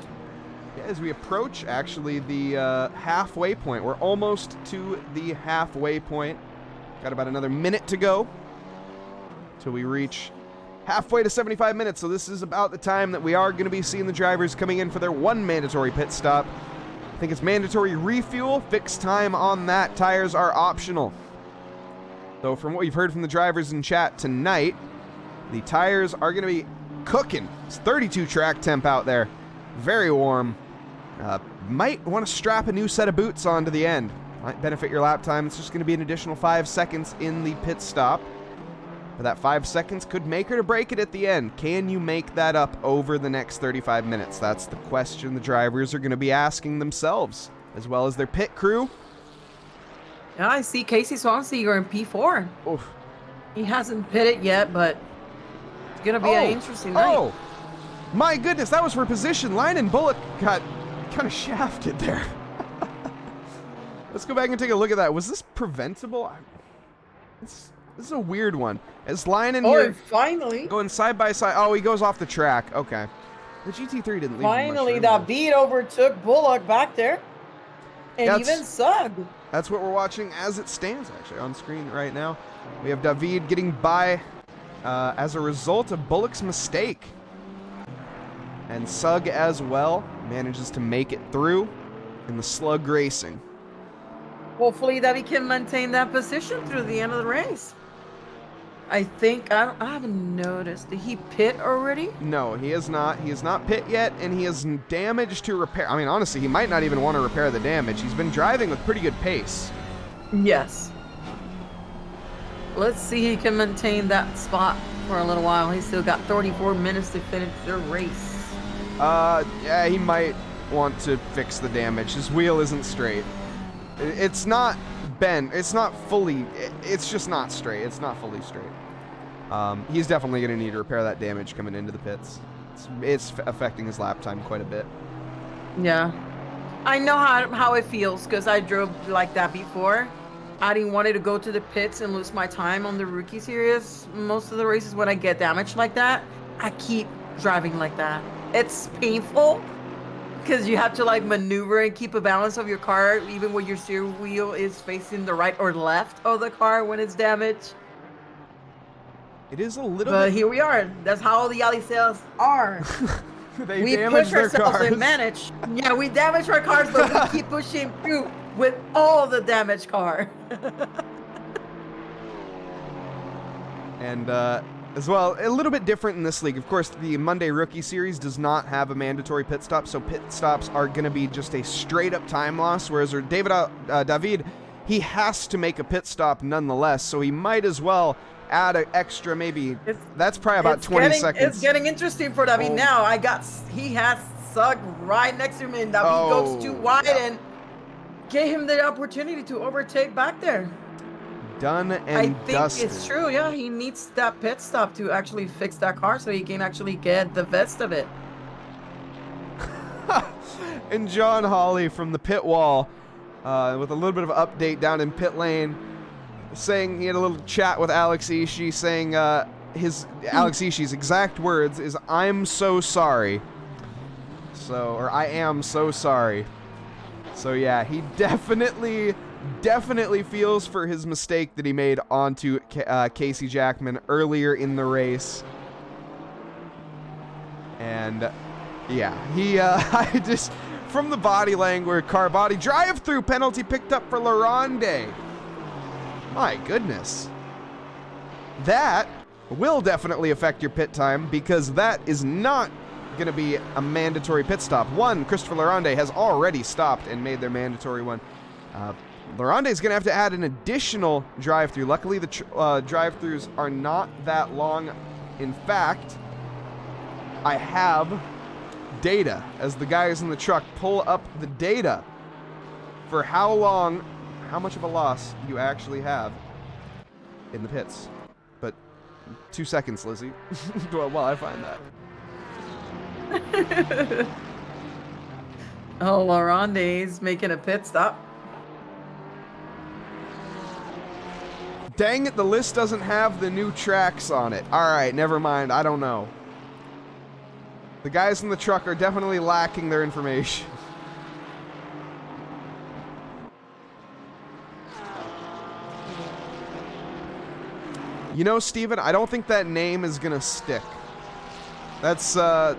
Yeah, as we approach, actually, the halfway point. We're almost to the halfway point. Got about another minute to go till we reach halfway to 75 minutes. So this is about the time that we are going to be seeing the drivers coming in for their one mandatory pit stop. I think it's mandatory refuel. Fixed time on that. Tires are optional. So from what we've heard from the drivers in chat tonight, the tires are going to be cooking. It's 32 track temp out there. Very warm. Might want to strap a new set of boots onto the end. Might benefit your lap time. It's just going to be an additional 5 seconds in the pit stop. But that 5 seconds could make or break it at the end. Can you make that up over the next 35 minutes? That's the question the drivers are going to be asking themselves, as well as their pit crew. Yeah, I see Casey Swansea going P4. Oof. He hasn't pitted yet, but it's going to be an interesting night. Oh, my goodness, that was for position. Line and Bullock got kind of shafted there. Let's go back and take a look at that. Was this preventable? This is a weird one. As Linen here finally going side by side. Oh, he goes off the track. Okay. The GT3 didn't leave finally much that beat overtook Bullock back there. And even Sug. That's what we're watching as it stands, actually, on screen right now. We have David getting by as a result of Bullock's mistake. And Sug as well manages to make it through in the slug racing. Hopefully that he can maintain that position through the end of the race. I think, I haven't noticed. Did he pit already? No, he is not. He is not pit yet, and he has damage to repair. I mean, honestly, he might not even want to repair the damage. He's been driving with pretty good pace. Yes. Let's see if he can maintain that spot for a little while. He's still got 34 minutes to finish the race. Yeah, he might want to fix the damage. His wheel isn't straight. It's not bent. It's not fully. It's just not straight. It's not fully straight. He's definitely going to need to repair that damage coming into the pits. It's affecting his lap time quite a bit. Yeah. I know how it feels because I drove like that before. I didn't want to go to the pits and lose my time on the rookie series. Most of the races when I get damaged like that, I keep driving like that. It's painful because you have to like maneuver and keep a balance of your car even when your steering wheel is facing the right or left of the car when it's damaged. It is a little But bit... here we are. That's how the alley sales are. We push ourselves and manage. Yeah, we damage our cars, but we keep pushing through with all the damaged car. And as well, a little bit different in this league. Of course, the Monday Rookie Series does not have a mandatory pit stop, so pit stops are going to be just a straight-up time loss, whereas David, he has to make a pit stop nonetheless, so he might as well add an extra maybe. That's probably about 20 seconds. It's getting interesting for David now. He has Sug right next to him, and David goes too wide and gave him the opportunity to overtake back there. Done and I think dusted. it's true, yeah. He needs that pit stop to actually fix that car so he can actually get the best of it. And John Hawley from the pit wall with a little bit of an update down in pit lane, saying he had a little chat with Alex Ishii, saying Alex Ishii's exact words is, "I'm so sorry." Or I am so sorry. So yeah, he definitely feels for his mistake that he made onto Casey Jackman earlier in the race. And yeah, I just, from the body language, car body drive-through penalty picked up for Laronde. My goodness. That will definitely affect your pit time because that is not going to be a mandatory pit stop. One, Christopher Laronde has already stopped and made their mandatory one. Laronde is going to have to add an additional drive-through. Luckily, the drive-throughs are not that long. In fact, I have data as the guys in the truck pull up the data for how much of a loss you actually have in the pits. But 2 seconds, Lizzie. While I find that. Oh, Laronde's making a pit stop. Dang it, the list doesn't have the new tracks on it. Alright, never mind. I don't know. The guys in the truck are definitely lacking their information. You know, Steven, I don't think that name is gonna stick. That's a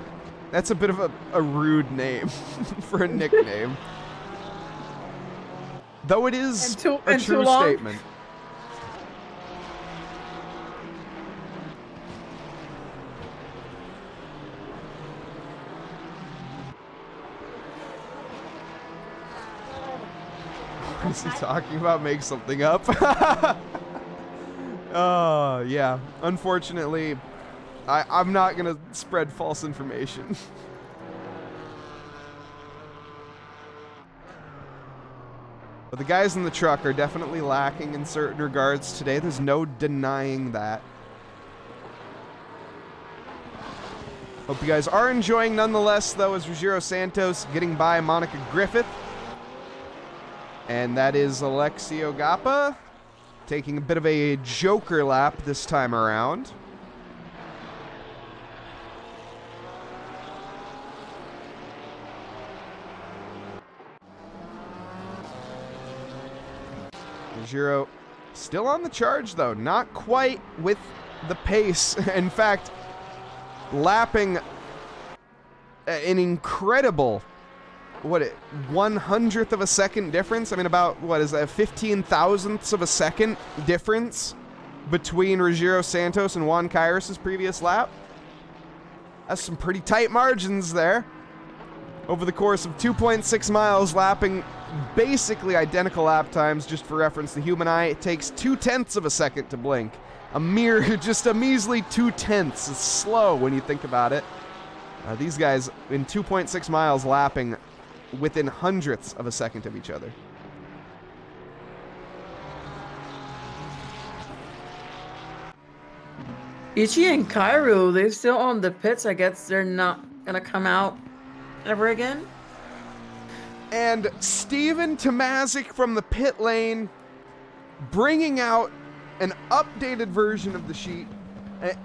bit of a rude name for a nickname. Though it is a true statement. What is he talking about? Make something up? Oh, yeah. Unfortunately, I'm not going to spread false information. But the guys in the truck are definitely lacking in certain regards today. There's no denying that. Hope you guys are enjoying nonetheless, though, as Ruggiero Santos getting by Monica Griffith. And that is Alexio Gappa taking a bit of a joker lap this time around. Ruggiero still on the charge, though. Not quite with the pace. In fact, lapping an incredible 1/100th of a second difference? I mean, about, what is that, 15,000ths of a second difference between Ruggiero Santos and Juan Kairos' previous lap? That's some pretty tight margins there. Over the course of 2.6 miles, lapping basically identical lap times. Just for reference, the human eye, it takes 0.2 of a second to blink. Just a measly 0.2. It's slow when you think about it. These guys, in 2.6 miles, lapping within hundredths of a second of each other. Ichi and Cairo, they're still on the pits. I guess they're not gonna come out ever again. And Steven Tomazic from the pit lane bringing out an updated version of the sheet.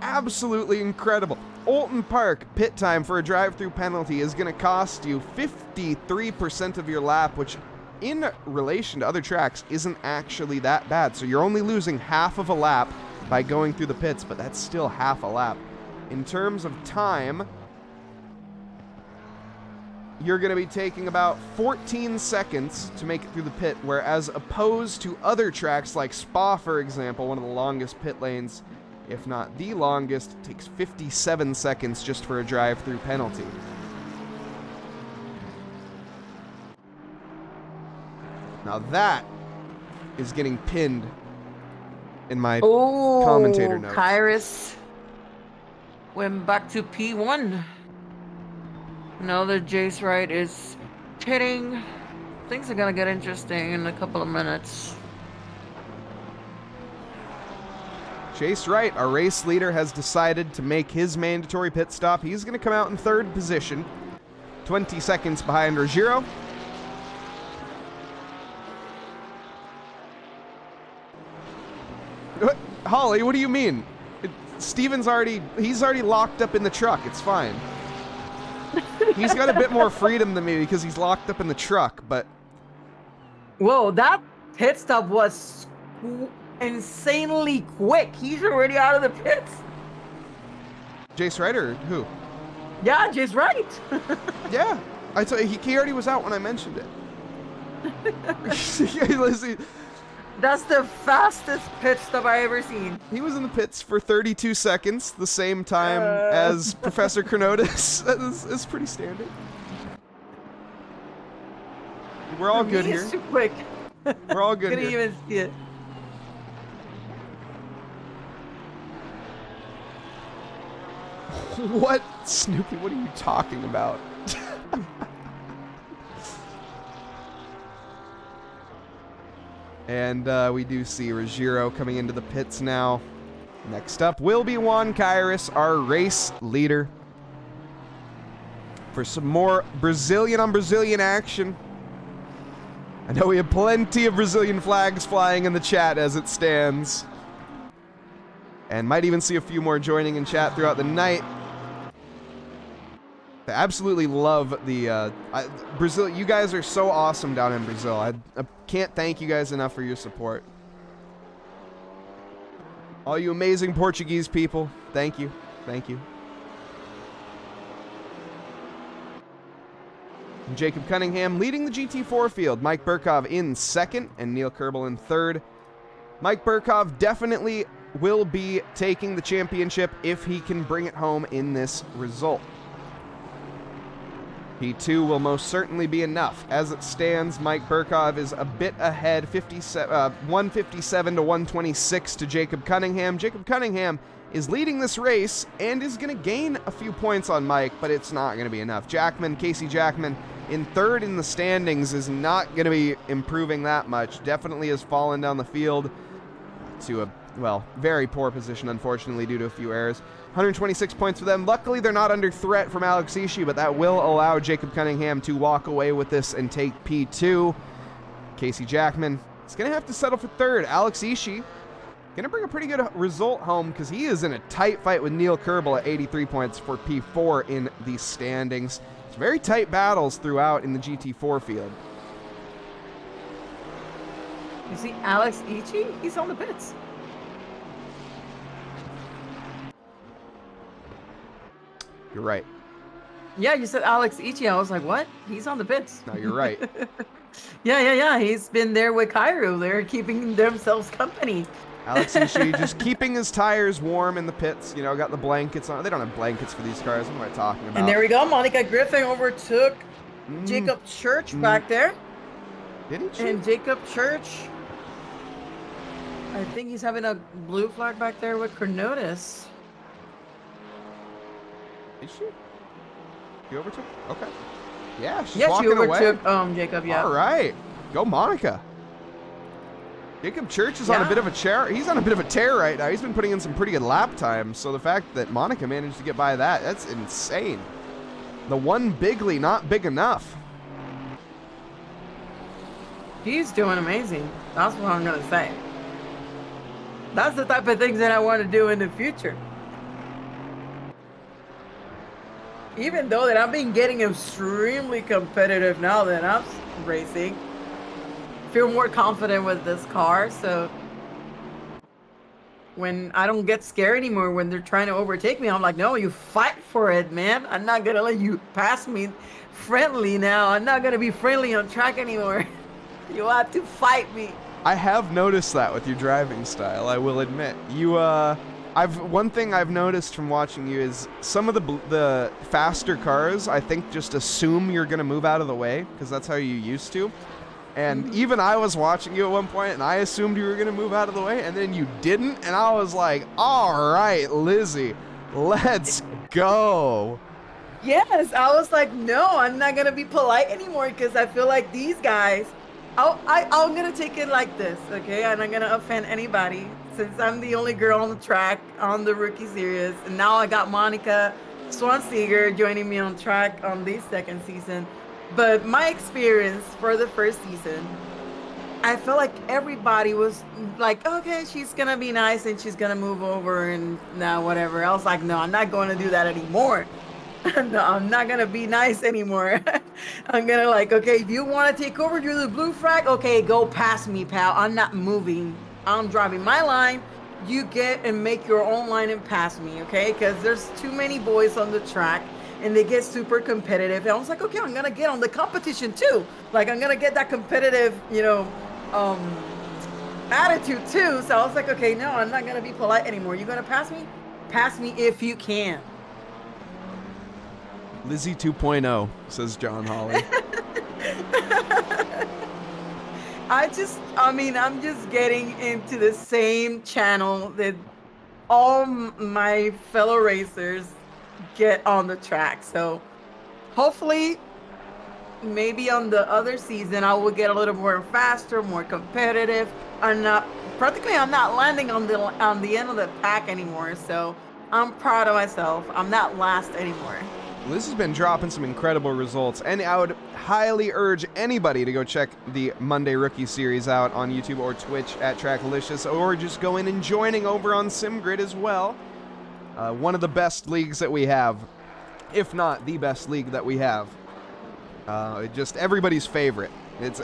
Absolutely incredible. Oulton Park pit time for a drive-through penalty is going to cost you 53% of your lap, which in relation to other tracks isn't actually that bad. So you're only losing half of a lap by going through the pits, but that's still half a lap. In terms of time, you're going to be taking about 14 seconds to make it through the pit, whereas opposed to other tracks like Spa, for example, one of the longest pit lanes, if not the longest, it takes 57 seconds just for a drive-through penalty. Now that is getting pinned in my commentator notes. Kairos went back to P1. Now that Jace Wright is pitting, things are gonna get interesting in a couple of minutes. Chase Wright, our race leader, has decided to make his mandatory pit stop. He's going to come out in third position, 20 seconds behind Ruggiero. Holly, what do you mean? Steven's he's already locked up in the truck. It's fine. He's got a bit more freedom than me because he's locked up in the truck, but... Whoa, that pit stop was insanely quick. He's already out of the pits. Jace Wright or who? Yeah, Jace Wright. Yeah, he already was out when I mentioned it. That's the fastest pit stop I ever seen. He was in the pits for 32 seconds, the same time as Professor Chronotis. That's pretty standard. We're all good here. It's too quick. We're all good Couldn't here. even see it. What? Snoopy, what are you talking about? And we do see Ruggiero coming into the pits now. Next up will be Juan Kairos, our race leader. For some more Brazilian on Brazilian action. I know we have plenty of Brazilian flags flying in the chat as it stands. And might even see a few more joining in chat throughout the night. I absolutely love the Brazil. You guys are so awesome down in Brazil. I can't thank you guys enough for your support. All you amazing Portuguese people, thank you. Thank you. Jacob Cunningham leading the GT4 field. Mike Burkov in second and Neil Kerbel in third. Mike Burkov definitely will be taking the championship if he can bring it home in this result. P2 will most certainly be enough. As it stands, Mike Burkov is a bit ahead, 157 to 126 to Jacob Cunningham. Jacob Cunningham is leading this race and is going to gain a few points on Mike, but it's not going to be enough. Casey Jackman, in third in the standings, is not going to be improving that much. Definitely has fallen down the field to a, well, very poor position, unfortunately, due to a few errors. 126 points for them. Luckily, they're not under threat from Alex Ishii, but that will allow Jacob Cunningham to walk away with this and take P2. Casey Jackman is going to have to settle for third. Alex Ishii going to bring a pretty good result home because he is in a tight fight with Neil Kerbel at 83 points for P4 in the standings. It's very tight battles throughout in the GT4 field. You see Alex Ishii? He's on the pits. You're right. Yeah, you said Alex Ishii. I was like, what? He's on the pits. No, you're right. Yeah. He's been there with Cairo. They're keeping themselves company. Alex Ishii just keeping his tires warm in the pits. You know, got the blankets on. They don't have blankets for these cars. What am I talking about? And there we go. Monica Griffin overtook Jacob Church back there. Did he? And Jacob Church, I think he's having a blue flag back there with Cornotis. Is she? You overtook? Okay. Yeah, she's Yes, walking you overtook away. Jacob, yeah. All right. Go Monica. Jacob Church is on a bit of a tear. He's on a bit of a tear right now. He's been putting in some pretty good lap times. So the fact that Monica managed to get by that's insane. The one bigly not big enough. He's doing amazing. That's what I'm going to say. That's the type of things that I want to do in the future. Even though that I've been getting extremely competitive now that I'm racing, feel more confident with this car. So when I don't get scared anymore when they're trying to overtake me, I'm like, no, you fight for it, man. I'm not gonna let you pass me friendly now. I'm not gonna be friendly on track anymore. You have to fight me. I have noticed that with your driving style, I will admit. One thing I've noticed from watching you is some of the faster cars, I think, just assume you're going to move out of the way because that's how you used to. And even I was watching you at one point, and I assumed you were going to move out of the way, and then you didn't, and I was like, all right, Lizzie, let's go. Yes, I was like, no, I'm not going to be polite anymore because I feel like these guys, I'm going to take it like this, okay? I'm not going to offend anybody. Since I'm the only girl on the track on the rookie series, and now I got Monica Swanseger joining me on track on the second season. But my experience for the first season, I felt like everybody was like, okay, she's gonna be nice and she's gonna move over and now whatever. I was like, no, I'm not going to do that anymore. No, I'm not gonna be nice anymore. I'm gonna like, okay, if you want to take over, you're the blue flag. Okay, go past me, pal. I'm not moving. I'm driving my line. You get and make your own line and pass me, okay? Because there's too many boys on the track and they get super competitive. And I was like, okay, I'm gonna get on the competition too. Like I'm gonna get that competitive, attitude too. So I was like, okay, no, I'm not gonna be polite anymore. You gonna pass me? Pass me if you can. Lizzie 2.0, says John Hawley. I'm just getting into the same channel that all my fellow racers get on the track. So hopefully maybe on the other season I will get a little more faster, more competitive. I'm not practically I'm not landing on the end of the pack anymore. So I'm proud of myself. I'm not last anymore. Well, this has been dropping some incredible results, and I would highly urge anybody to go check the Monday Rookie Series out on YouTube or Twitch at Trackalicious, or just go in and joining over on SimGrid as well. One of the best leagues that we have, if not the best league that we have. Just everybody's favorite. It's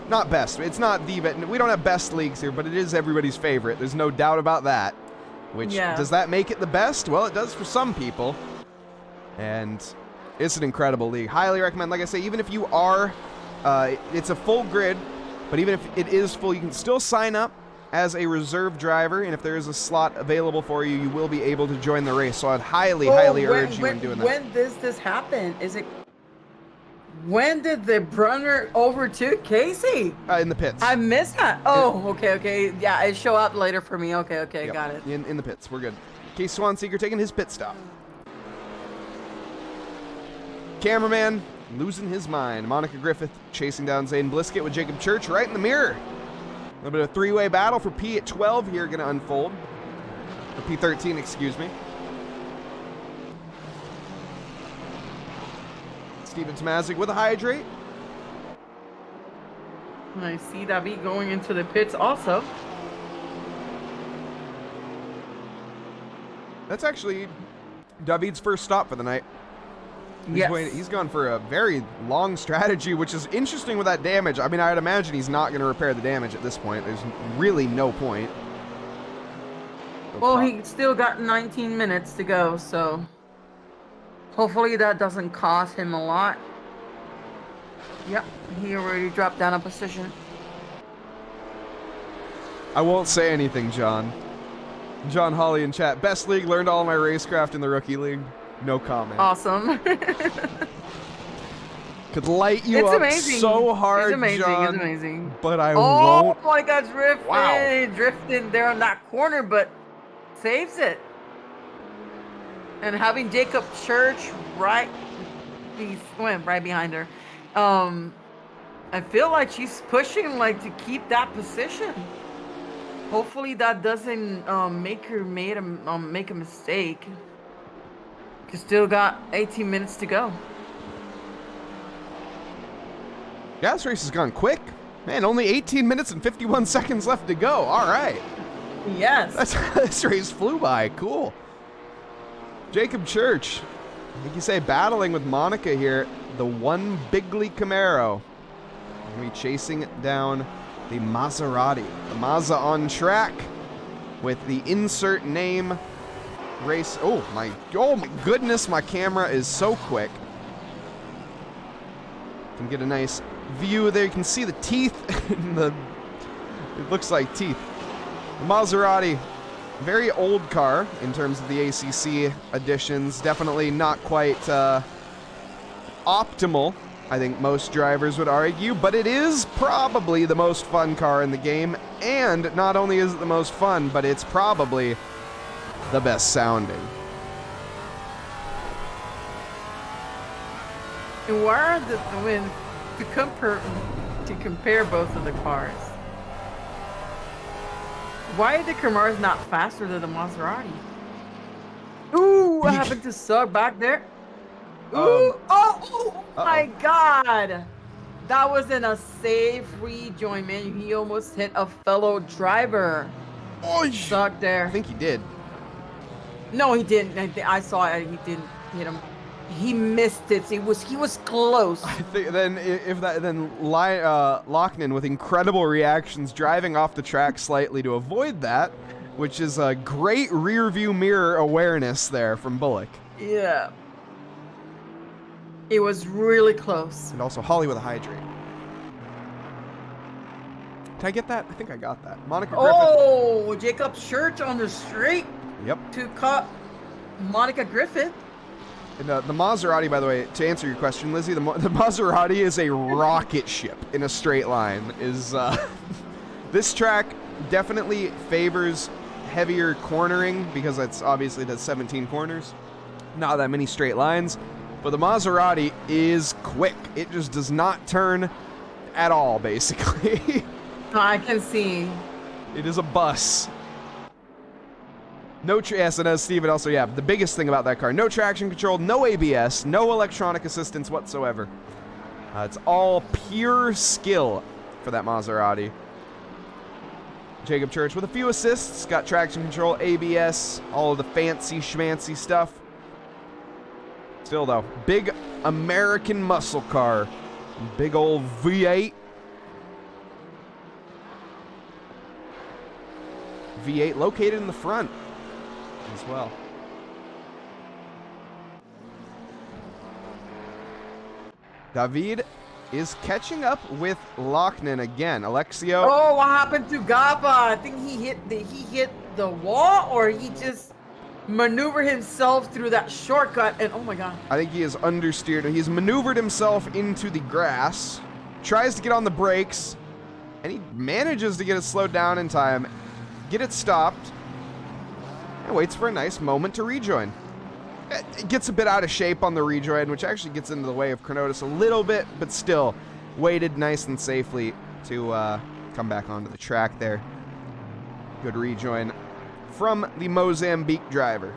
not best. It's not the best. We don't have best leagues here, but it is everybody's favorite. There's no doubt about that. Which, does that make it the best? Well, it does for some people. And it's an incredible league. Highly recommend. Like I say, even if you are, it's a full grid, but even if it is full, you can still sign up as a reserve driver, and if there is a slot available for you, you will be able to join the race. So I'd highly urge you in doing that. When does this happen? When did the Brunner overtook Casey? In the pits. I missed that. Oh, okay. Yeah, it show up later for me. Okay, yep. Got it. In the pits, we're good. Casey Swanseeker taking his pit stop. Cameraman losing his mind. Monica Griffith chasing down Zane Bliskett with Jacob Church right in the mirror. A little bit of a three-way battle for P at 12 here going to unfold. Or P13, excuse me. Steven Tomazic with a hydrate. I see David going into the pits also. That's actually David's first stop for the night. He's gone for a very long strategy, which is interesting with that damage. I mean, I'd imagine he's not going to repair the damage at this point. There's really no point. Well, he still got 19 minutes to go, so hopefully that doesn't cost him a lot. Yep, he already dropped down a position. I won't say anything, John. John Hawley in chat. Best league, learned all my racecraft in the rookie league. No comment. Awesome. Could light you up so hard, John. It's amazing. But I won't. Oh my God, drifting. Wow. Drifting there on that corner, but saves it. And having Jacob Church right behind her. I feel like she's pushing to keep that position. Hopefully that doesn't make her make a mistake. You still got 18 minutes to go. Yeah, this race has gone quick. Man, only 18 minutes and 51 seconds left to go. All right. Yes. This race flew by. Cool. Jacob Church, like you say, battling with Monica here. The one Bigly Camaro. Going to be chasing down the Maserati. The Mazda on track with the insert name race. Oh my goodness, my camera is so quick. Can get a nice view there. You can see the teeth in it looks like teeth. The Maserati, very old car in terms of the ACC additions. Definitely not quite optimal, I think most drivers would argue, but it is probably the most fun car in the game. And not only is it the most fun, but it's probably the best sounding. And why are to compare both of the cars? Why are the Camaros not faster than the Maserati? Ooh, what happened to Sug back there? Ooh, oh my God. That wasn't a safe rejoin, man. He almost hit a fellow driver. Oh, Sug there. I think he did. No, he didn't. I saw it. He didn't hit him. He missed it. He was close. I think then Lochnan with incredible reactions, driving off the track slightly to avoid that, which is a great rear view mirror awareness there from Bullock. Yeah. It was really close. And also Holly with a hydrate. Did I get that? I think I got that. Monica Griffith. Oh, Jacob Church on the straight. Yep. To cut Monica Griffith. And, the Maserati, by the way, to answer your question, Lizzie, the Maserati is a rocket ship in a straight line. This track definitely favors heavier cornering because it does 17 corners. Not that many straight lines. But the Maserati is quick. It just does not turn at all, basically. I can see. It is a bus. No, yes, and as Steven also, yeah, the biggest thing about that car, no traction control, no ABS, no electronic assistance whatsoever. It's all pure skill for that Maserati. Jacob Church with a few assists, got traction control, ABS, all of the fancy schmancy stuff. Still though, big American muscle car. Big old V8. V8 located in the front as well. David is catching up with Lochnan again. Alexio. Oh, what happened to Gaba? I think he hit the wall, or he just maneuvered himself through that shortcut, and oh my god. I think he is understeered. He's maneuvered himself into the grass, tries to get on the brakes, and he manages to get it slowed down in time, get it stopped, and waits for a nice moment to rejoin. It gets a bit out of shape on the rejoin, which actually gets into the way of Chronotis a little bit, but still waited nice and safely to come back onto the track there. Good rejoin from the Mozambique driver.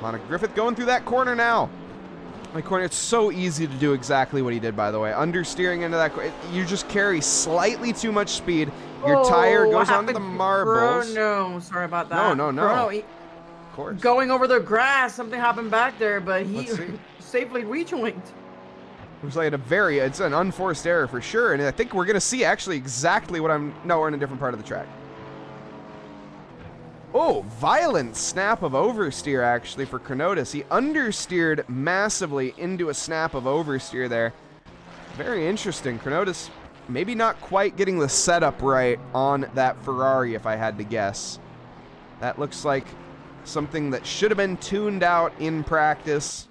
Monica Griffith going through that corner now. My corner, it's so easy to do exactly what he did, by the way. Understeering into that corner. You just carry slightly too much speed. Your tire goes onto the marbles. No, sorry about that. No. Of course. Going over the grass, something happened back there, but he safely rejoined. It was like it's an unforced error for sure, and I think we're gonna see actually exactly what we're in a different part of the track. Oh, violent snap of oversteer actually for Chronotis. He understeered massively into a snap of oversteer there. Very interesting. Chronotis maybe not quite getting the setup right on that Ferrari, if I had to guess. That looks like something that should have been tuned out in practice,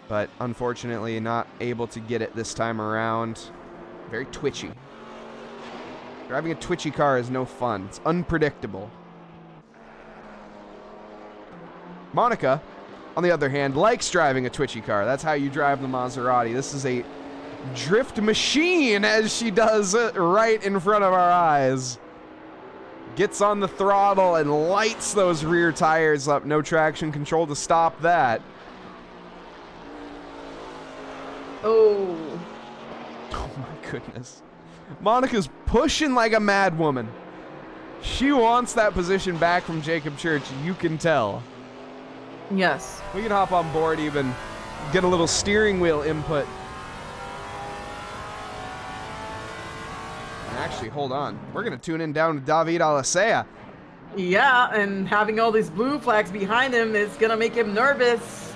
but unfortunately not able to get it this time around. Very twitchy. Driving a twitchy car is no fun. It's unpredictable. Monica, on the other hand, likes driving a twitchy car. That's how you drive the Maserati. This is a drift machine, as she does it right in front of our eyes. Gets on the throttle and lights those rear tires up. No traction control to stop that. Oh. Oh my goodness. Monica's pushing like a mad woman. She wants that position back from Jacob Church, you can tell. Yes. We can hop on board, even get a little steering wheel input. And actually, hold on. We're going to tune in down to David Alicea. Yeah, and having all these blue flags behind him is going to make him nervous.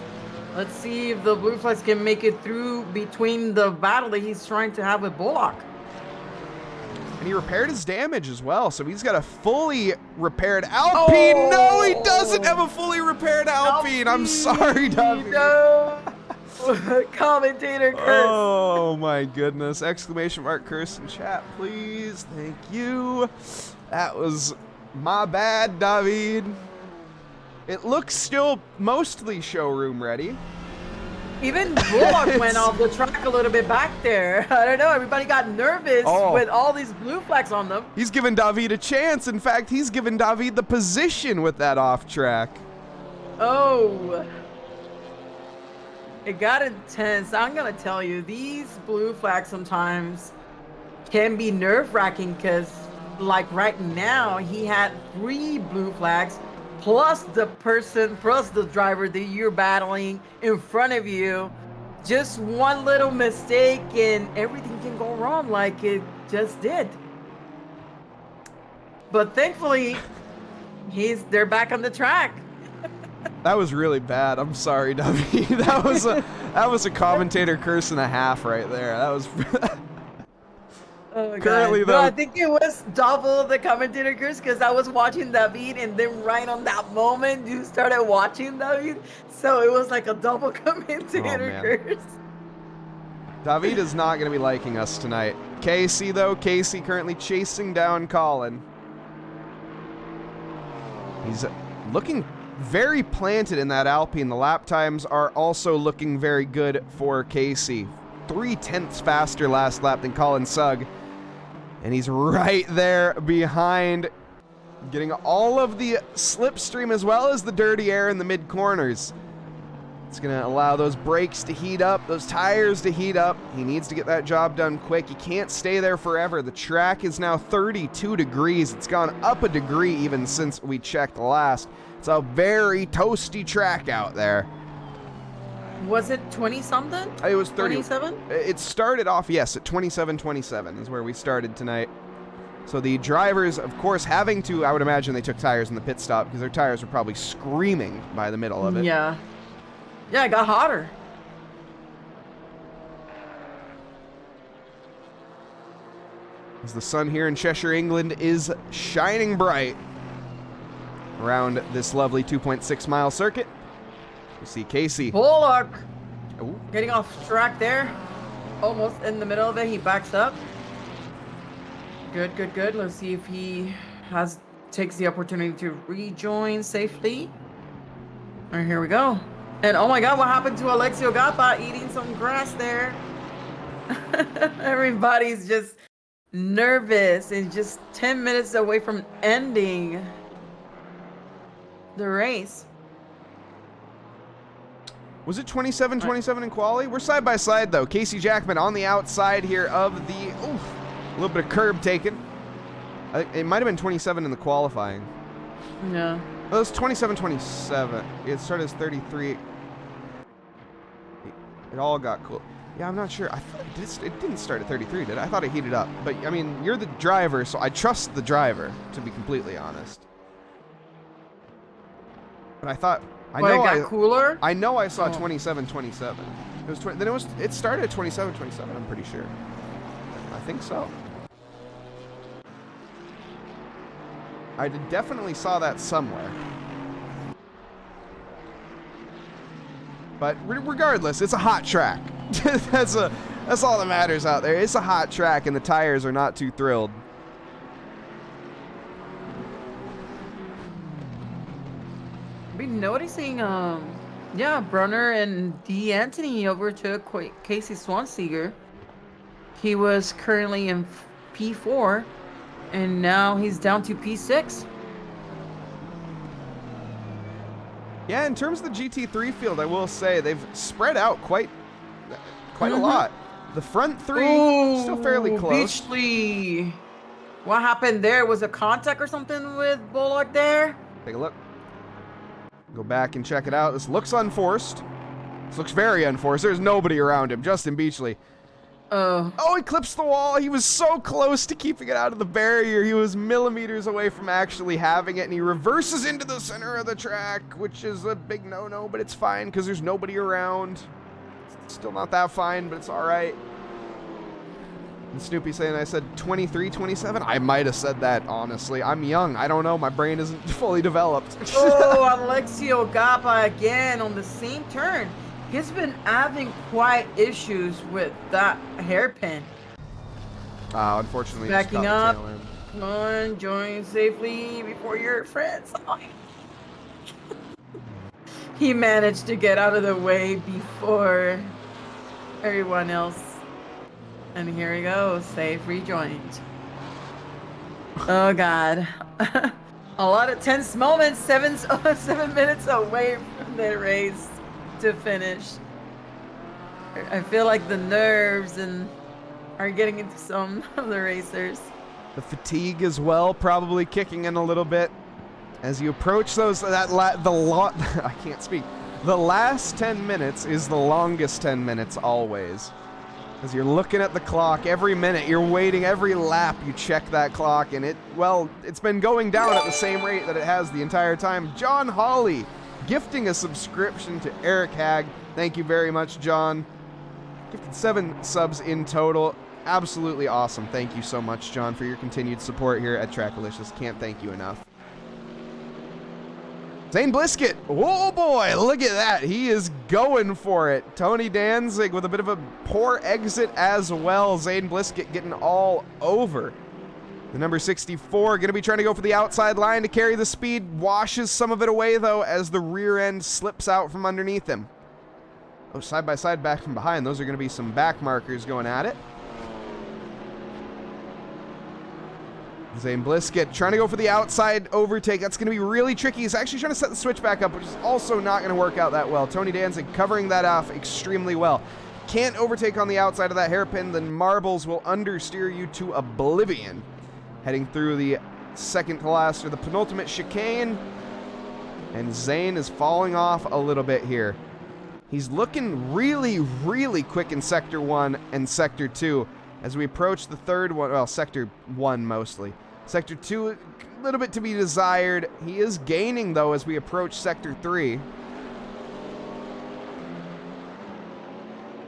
Let's see if the blue flags can make it through between the battle that he's trying to have with Bullock. And he repaired his damage as well, so he's got a fully repaired Alpine. Oh! No, he doesn't have a fully repaired Alpine. I'm sorry, David. No. Commentator curse. Oh my goodness. Exclamation mark curse in chat, please. Thank you. That was my bad, David. It looks still mostly showroom ready. Even Bullock went off the track a little bit back there. I don't know. Everybody got nervous with all these blue flags on them. He's given David a chance. In fact, he's given David the position with that off track. Oh. It got intense. I'm going to tell you, these blue flags sometimes can be nerve-wracking because, like right now, he had 3 blue flags plus the driver that you're battling in front of you. Just one little mistake and everything can go wrong like it just did. But thankfully, they're back on the track. That was really bad. I'm sorry, David. That was a commentator curse and a half right there. That was Oh my currently God. though. No, I think it was double the commentator curse because I was watching David and then right on that moment you started watching David. So it was like a double commentator curse. David is not going to be liking us tonight. Casey though, Casey currently chasing down Colin. He's looking very planted in that Alpine. The lap times are also looking very good for Casey. 3/10 faster last lap than Colin Sugg. And he's right there behind, getting all of the slipstream as well as the dirty air in the mid-corners. It's going to allow those brakes to heat up, those tires to heat up. He needs to get that job done quick. He can't stay there forever. The track is now 32 degrees. It's gone up a degree even since we checked last. It's a very toasty track out there. Was it 20-something? It was 30. 27? It started off, yes, at 27-27 is where we started tonight. So the drivers, of course, having to, I would imagine they took tires in the pit stop because their tires were probably screaming by the middle of it. Yeah. Yeah, it got hotter. As the sun here in Cheshire, England is shining bright around this lovely 2.6 mile circuit. We see Casey. Bullock Ooh. getting off track there. Almost in the middle of it. He backs up. Good, good, good. Let's see if he takes the opportunity to rejoin safely. All right, here we go. And oh my God, what happened to Alexio Gappa eating some grass there? Everybody's just nervous and just 10 minutes away from ending the race. Was it 27-27 in quali? We're side by side though. Casey Jackman on the outside here of the, oof, a little bit of curb taken. It might have been 27 in the qualifying. Yeah. Well, it was 27-27. It started as 33. It all got cool. Yeah, I'm not sure. I thought it didn't start at 33, did it? I thought it heated up. But, I mean, you're the driver, so I trust the driver, to be completely honest. But I thought... It got cooler? I know I saw 27-27. It was it started at 27-27, I'm pretty sure. I think so. I definitely saw that somewhere. But regardless, it's a hot track. That's all that matters out there. It's a hot track and the tires are not too thrilled. Been noticing, yeah, Brunner and D. Anthony overtook Casey Swanseger. He was currently in P4, and now he's down to P6. Yeah, in terms of the GT3 field, I will say they've spread out quite a lot. The front three still fairly close. Beachley. What happened there? Was a contact or something with Bullock there? Take a look. Go back and check it out. This looks unforced. This looks very unforced. There's nobody around him. Justin Beachley. Oh, he clips the wall. He was so close to keeping it out of the barrier. He was millimeters away from actually having it, and he reverses into the center of the track, which is a big no-no, but it's fine because there's nobody around. It's still not that fine, but it's all right. And Snoopy saying I said 23-27. I might have said that, honestly. I'm young. I don't know. My brain isn't fully developed. Oh, Alexio Gappa again on the same turn. He's been having quite issues with that hairpin. Unfortunately, backing up. Come on, join safely before your friends. Oh. He managed to get out of the way before everyone else. And here he goes, safe rejoined. Oh God. A lot of tense moments, 7 minutes away from the race to finish. I feel like the nerves are getting into some of the racers. The fatigue as well, probably kicking in a little bit as you approach those. I can't speak. The last 10 minutes is the longest 10 minutes always. As you're looking at the clock every minute, you're waiting every lap, you check that clock, and it's been going down at the same rate that it has the entire time. John Hawley gifting a subscription to Eric Hag. Thank you very much, John. Gifted 7 subs in total. Absolutely awesome. Thank you so much, John, for your continued support here at Trackalicious. Can't thank you enough. Zane Blisket. Oh boy, look at that. He is going for it. Tony Danzig with a bit of a poor exit as well. Zane Blisket getting all over. The number 64 going to be trying to go for the outside line to carry the speed. Washes some of it away, though, as the rear end slips out from underneath him. Oh, side by side, back from behind. Those are going to be some back markers going at it. Zane Blisket trying to go for the outside overtake. That's going to be really tricky. He's actually trying to set the switch back up, which is also not going to work out that well. Tony Danzig covering that off extremely well. Can't overtake on the outside of that hairpin, then Marbles will understeer you to oblivion. Heading through the second to last, or the penultimate chicane. And Zane is falling off a little bit here. He's looking really, really quick in Sector 1 and Sector 2. As we approach the third one, well, Sector 1 mostly. Sector 2, a little bit to be desired. He is gaining, though, as we approach Sector 3.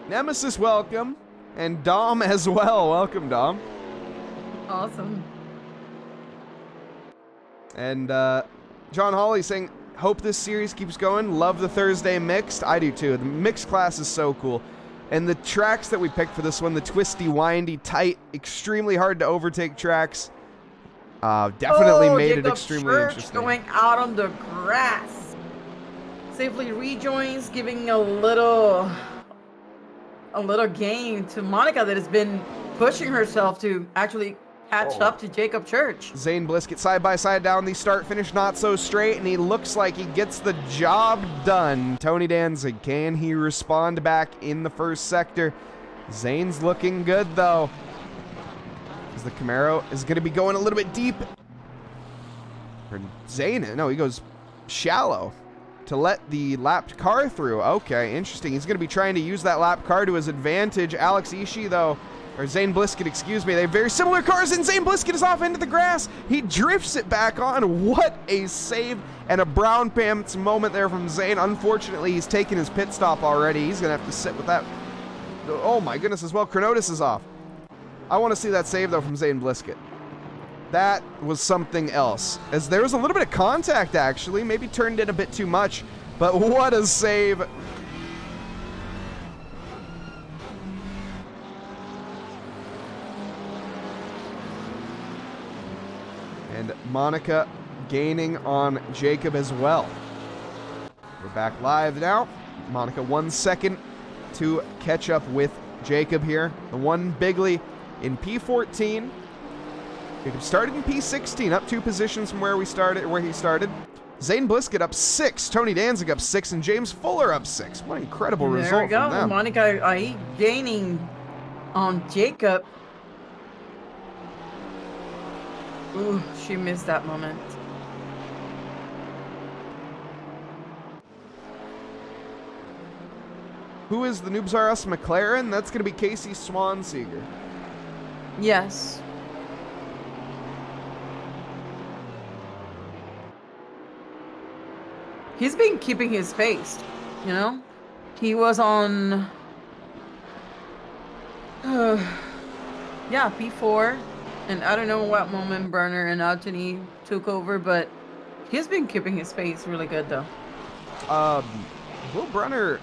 Nemesis, welcome. And Dom as well. Welcome, Dom. Awesome. And John Hawley saying, hope this series keeps going. Love the Thursday mixed. I do, too. The mixed class is so cool. And the tracks that we picked for this one, the twisty, windy, tight, extremely hard to overtake tracks, definitely made Jacob it extremely Church interesting. going out on the grass. Safely rejoins, giving a little gain to Monica that has been pushing herself to actually catch up to Jacob Church. Zane Blisket side by side down the start finish, not so straight, and he looks like he gets the job done. Tony Danzig, can he respond back in the first sector? Zane's looking good though, as the Camaro is going to be going a little bit deep. Or Zane, no, he goes shallow to let the lapped car through. Okay, interesting. He's going to be trying to use that lapped car to his advantage. Alex Ishii though, or Zane Blisket, excuse me. They have very similar cars, and Zane Blisket is off into the grass. He drifts it back on. What a save and a brown pants moment there from Zane. Unfortunately, he's taken his pit stop already. He's going to have to sit with that. Oh my goodness as well. Chronotis is off. I want to see that save, though, from Zane Blisket. That was something else. As there was a little bit of contact, actually. Maybe turned in a bit too much. But what a save. And Monica gaining on Jacob as well. We're back live now. Monica 1 second to catch up with Jacob here. The one Bigley in P14. Jacob started in P16, up 2 positions from where he started. Zane Blisket up 6, Tony Danzig up 6, and James Fuller up 6. What an incredible result There we go. from them. Monica gaining on Jacob. Ooh, she missed that moment. Who is the Noobs R Us McLaren? That's going to be Casey Swanseeger. Yes. He's been keeping his pace, you know? He was on... yeah, P4. And I don't know what moment Burner and Altony took over, but he's been keeping his pace really good, though. Will Brunner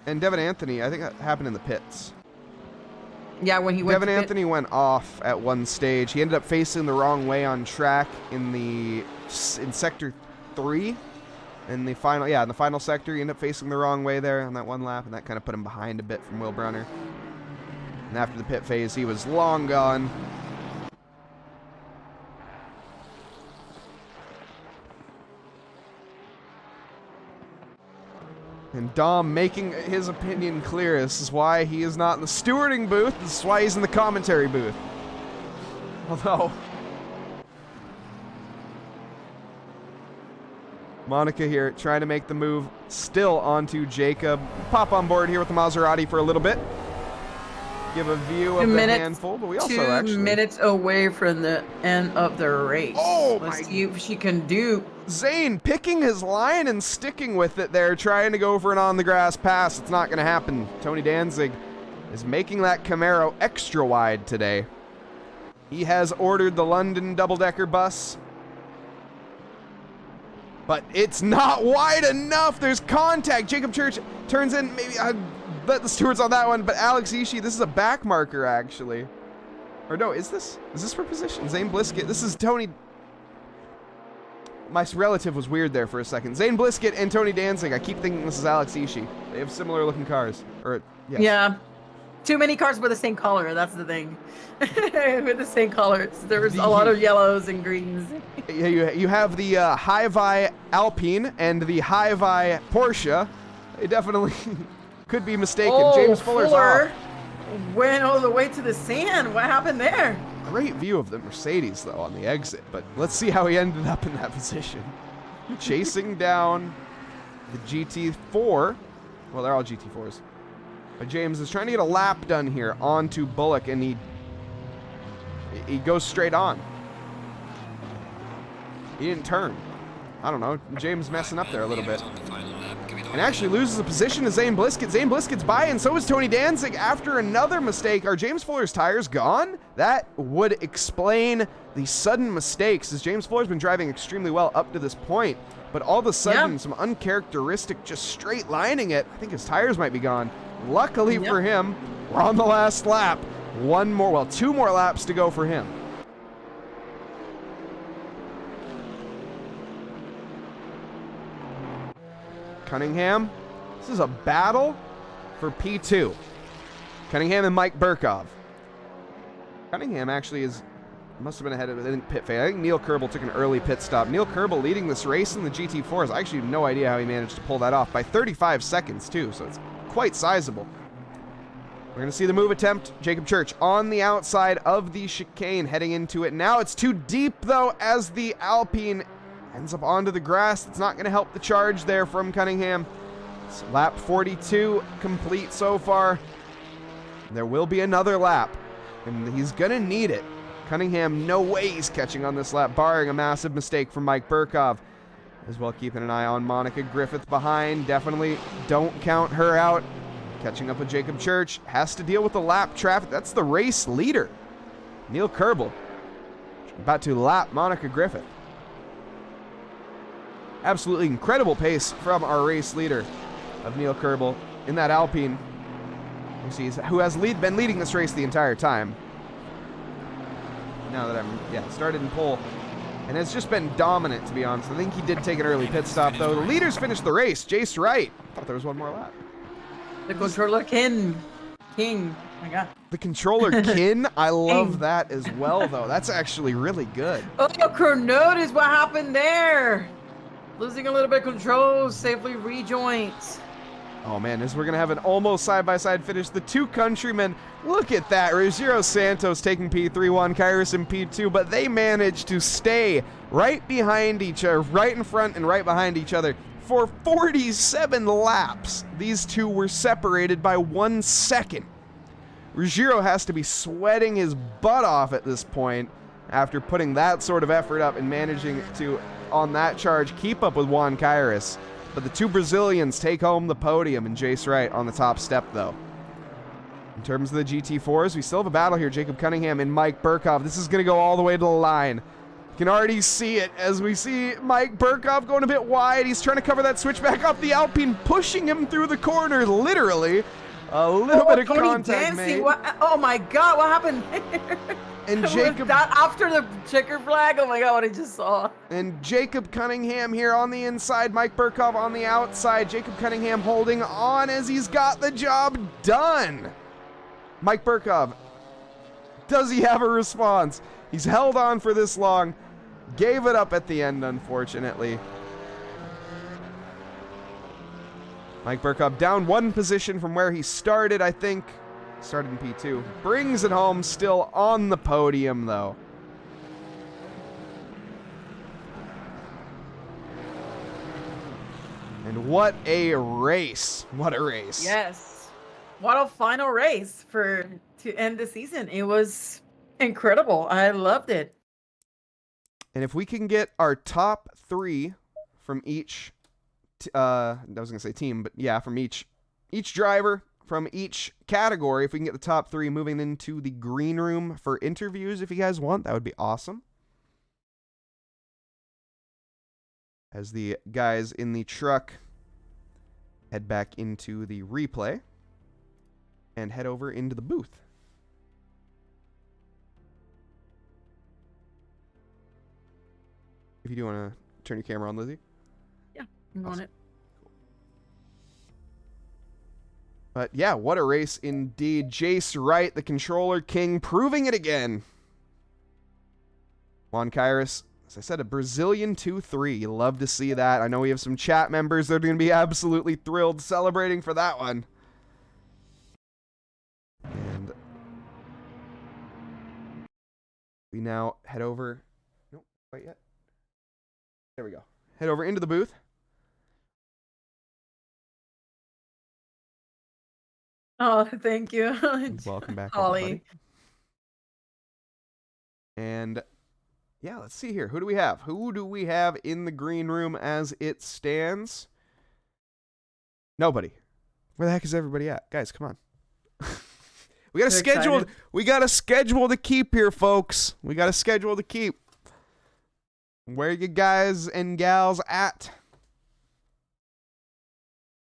and Devin Anthony, I think that happened in the pits. Yeah, when he went Devin Anthony went off at one stage. He ended up facing the wrong way on track in Sector 3. In the final sector, he ended up facing the wrong way there on that one lap, and that kind of put him behind a bit from Will Brunner. And after the pit phase, he was long gone. And Dom making his opinion clear. This is why he is not in the stewarding booth. This is why he's in the commentary booth. Although Monica here trying to make the move still onto Jacob. Pop on board here with the Maserati for a little bit. Give a view of the handful, but we also 2 minutes away from the end of the race. Oh, let's see if she can do. Zane picking his line and sticking with it there, trying to go for an on-the-grass pass. It's not going to happen. Tony Danzig is making that Camaro extra wide today. He has ordered the London double-decker bus, but it's not wide enough. There's contact. Jacob Church turns in. Maybe I bet the stewards on that one, but Alex Ishii, this is a back marker, actually. Or no, is this for position? Zane Blisket. This is Tony. my relative was weird there for a second. Zane Blisket and Tony Danzig. I keep thinking this is Alex Ishii. They have similar looking cars. Or yes. Yeah. Too many cars with the same color. That's the thing. With the same colors. There's a lot of yellows and greens. Yeah, you have the Hi-Vi Alpine and the Hi-Vi Porsche. They definitely could be mistaken. Oh, James Fuller's off. Went all the way to the sand. What happened there? Great view of the Mercedes, though, on the exit. But let's see how he ended up in that position. Chasing down the GT4. Well, they're all GT4s. But James is trying to get a lap done here onto Bullock, and he goes straight on. He didn't turn. I don't know. James messing up there a little bit. And actually loses a position to Zane Blisket. Zane Blisket's by, and so is Tony Danzig after another mistake. Are James Fuller's tires gone? That would explain the sudden mistakes, as James Fuller's been driving extremely well up to this point. But all of a sudden, some uncharacteristic just straight lining it. I think his tires might be gone. Luckily for him, we're on the last lap. Two more laps to go for him. Cunningham. This is a battle for P2. Cunningham and Mike Burkov. Cunningham actually must have been ahead of the pit fade. I think Neil Kerbel took an early pit stop. Neil Kerbel leading this race in the GT4s. I actually have no idea how he managed to pull that off by 35 seconds too, so it's quite sizable. We're going to see the move attempt. Jacob Church on the outside of the chicane heading into it. Now it's too deep though, as the Alpine ends up onto the grass. It's not going to help the charge there from Cunningham. It's lap 42 complete so far. There will be another lap, and he's going to need it. Cunningham, no way he's catching on this lap, barring a massive mistake from Mike Burkov. As well, keeping an eye on Monica Griffith behind. Definitely don't count her out. Catching up with Jacob Church. Has to deal with the lap traffic. That's the race leader, Neil Kerbel. About to lap Monica Griffith. Absolutely incredible pace from our race leader of Neil Kerbel in that Alpine. You see, who has been leading this race the entire time. Now that I'm started in pole, and has just been dominant, to be honest. I think he did take an early pit stop though. The leaders finished the race. Jace Wright. I thought there was one more lap. The controller King. My God. The controller Kin. I love that as well though. That's actually really good. Oh, notice what happened there. Losing a little bit of control, safely rejoins. Oh man, as we're going to have an almost side-by-side finish. The two countrymen, look at that. Ruggiero Santos taking P3, Juan Kairos in P2, but they managed to stay right behind each other, right in front and right behind each other for 47 laps. These two were separated by 1 second. Ruggiero has to be sweating his butt off at this point after putting that sort of effort up and managing to, on that charge, keep up with Juan Kairos. But the two Brazilians take home the podium, and Jace Wright on the top step, though. In terms of the GT4s, we still have a battle here. Jacob Cunningham and Mike Burkov. This is going to go all the way to the line. You can already see it as we see Mike Burkov going a bit wide. He's trying to cover that switchback off the Alpine, pushing him through the corner, literally. A little bit of contact made. Oh my God, what happened there? And Jacob, that after the checker flag? Oh my God, what I just saw. And Jacob Cunningham here on the inside, Mike Burkov on the outside. Jacob Cunningham holding on as he's got the job done. Mike Burkov, does he have a response? He's held on for this long, gave it up at the end, unfortunately. Mike Burkov down 1 position from where he started, I think. Started in P2. Brings it home, still on the podium, though. And what a race. What a race. Yes. What a final race to end the season. It was incredible. I loved it. And if we can get our top 3 from each, I was going to say team, but yeah, from each driver, from each category, if we can get the top 3 moving into the green room for interviews, if you guys want, that would be awesome. As the guys in the truck head back into the replay and head over into the booth. If you do want to turn your camera on, Lizzie? Yeah, I'm on it. But yeah, what a race indeed. Jace Wright, the controller king, proving it again. Juan Kairos, as I said, a Brazilian 2-3. You love to see that. I know we have some chat members that are going to be absolutely thrilled celebrating for that one. And we now head over. Nope, quite yet. There we go. Head over into the booth. Oh, thank you. Welcome back, Holly. everybody. And yeah, let's see here. Who do we have? Who do we have in the green room as it stands? Nobody. Where the heck is everybody at? Guys, come on. We got a schedule. Excited. We got a schedule to keep here, folks. We got a schedule to keep. Where you guys and gals at?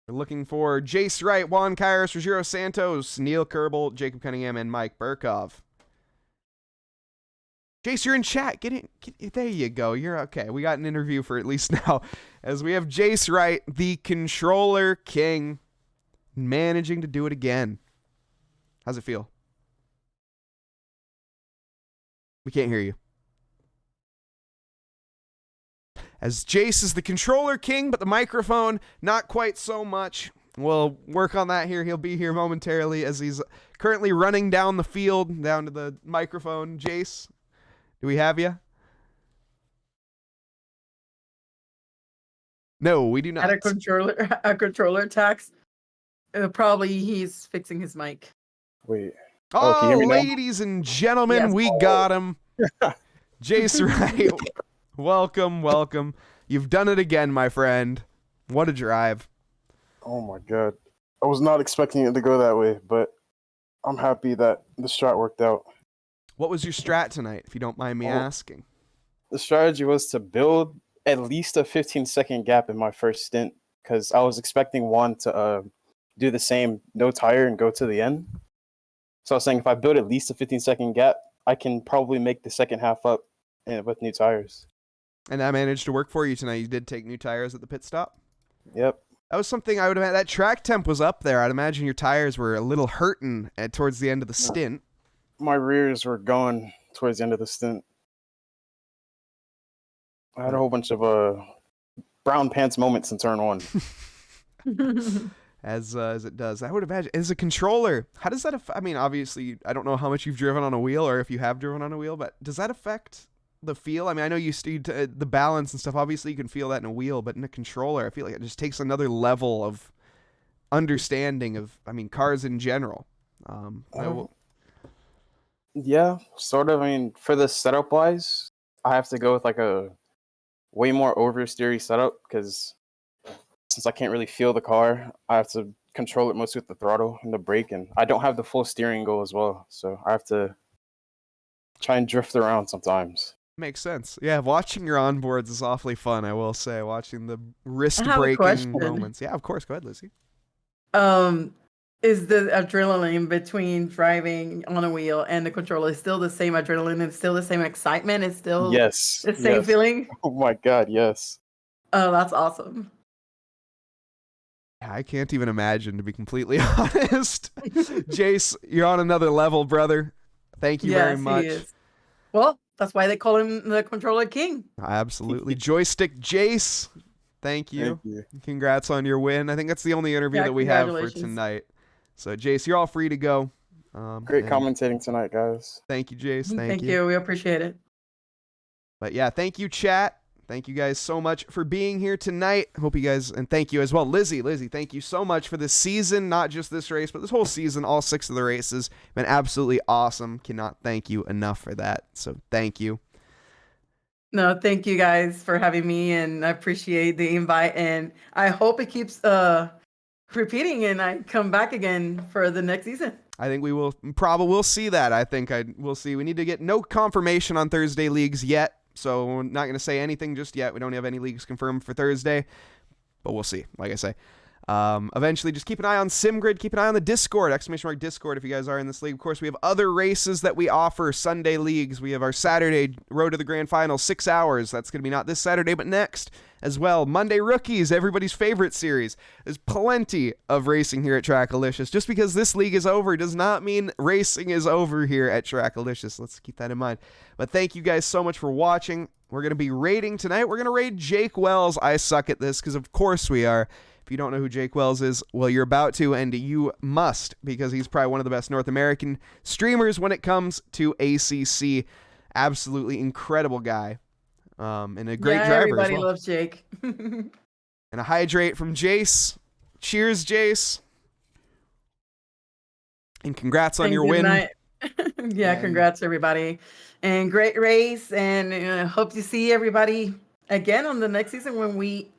We're looking for Jace Wright, Juan Kairos, Rogero Santos, Neil Kerbel, Jacob Cunningham, and Mike Burkov. Jace, you're in chat. Get in. There you go. You're okay. We got an interview for at least now, as we have Jace Wright, the controller king, managing to do it again. How's it feel? We can't hear you. As Jace is the controller king, but the microphone, not quite so much. We'll work on that here. He'll be here momentarily as he's currently running down the field, down to the microphone. Jace, do we have you? No, we do not. At a controller tax. Probably he's fixing his mic. Wait. Oh, can you hear me now? ladies and gentlemen, Yes. we got him. Jace Wright, welcome. You've done it again, my friend. What a drive. Oh my god. I was not expecting it to go that way, but I'm happy that the strat worked out. What was your strat tonight, if you don't mind me asking? The strategy was to build at least a 15-second gap in my first stint, because I was expecting Juan to do the same, no tire, and go to the end. So I was saying if I build at least a 15-second gap, I can probably make the second half up with new tires. And that managed to work for you tonight. You did take new tires at the pit stop? Yep. That was something I would imagine. That track temp was up there. I'd imagine your tires were a little hurting towards the end of the stint. My rears were going towards the end of the stint. I had a whole bunch of brown pants moments in turn one. As it does. I would imagine. As a controller, how does that affect? I mean, obviously, I don't know how much you've driven on a wheel or if you have driven on a wheel, but does that affect the feel? I mean, I know you studied the balance and stuff. Obviously, you can feel that in a wheel, but in a controller, I feel like it just takes another level of understanding of, I mean, cars in general. Yeah, sort of. I mean, for the setup wise, I have to go with like a way more oversteery setup because since I can't really feel the car, I have to control it mostly with the throttle and the brake, and I don't have the full steering goal as well, so I have to try and drift around sometimes. Makes sense. Yeah, watching your onboards is awfully fun, I will say. Watching the wrist I have a breaking question. moments. Yeah, of course. Go ahead, Lizzie. Is the adrenaline between driving on a wheel and the controller still the same adrenaline? It's still the same excitement? It's still Yes. the same yes. feeling? Oh my god, yes. Oh, that's awesome. I can't even imagine, to be completely honest. Jace, you're on another level, brother. Thank you very much. He is. Well, that's why they call him the controller king. Absolutely. Joystick Jace, thank you. Thank you. Congrats on your win. I think that's the only interview Yeah, that we have for congratulations. tonight. So, Jace, you're all free to go. Great and commentating tonight, guys. Thank you, Jace. Thank you. We appreciate it. But yeah, thank you, chat. Thank you guys so much for being here tonight. Hope you guys, and thank you as well. Lizzie, thank you so much for this season, not just this race, but this whole season, all 6 of the races. Been absolutely awesome. Cannot thank you enough for that. So thank you. No, thank you guys for having me, and I appreciate the invite, and I hope it keeps repeating and I come back again for the next season. I think we'll see that. We'll see. We need to get no confirmation on Thursday leagues yet. So we're not going to say anything just yet. We don't have any leagues confirmed for Thursday, but we'll see, like I say. Eventually, just keep an eye on SimGrid. Keep an eye on the Discord, !Discord, if you guys are in this league. Of course, we have other races that we offer, Sunday leagues. We have our Saturday Road to the Grand Final, 6 hours. That's going to be not this Saturday, but next as well. Monday Rookies, everybody's favorite series. There's plenty of racing here at Trackalicious. Just because this league is over does not mean racing is over here at Trackalicious. Let's keep that in mind. But thank you guys so much for watching. We're going to be raiding tonight. We're going to raid Jake Wells. I suck at this because, of course, we are. If you don't know who Jake Wells is, well, you're about to, and you must, because he's probably one of the best North American streamers when it comes to ACC. Absolutely incredible guy, and a great driver everybody as well. loves Jake. And a hydrate from Jace. Cheers, Jace. And congrats on your win. Yeah, congrats, everybody. And great race, and hope to see everybody again on the next season when we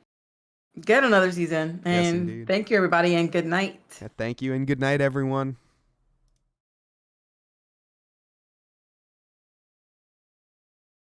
get another season. And Yes, thank you, everybody, and good night. Yeah, thank you, and good night, everyone.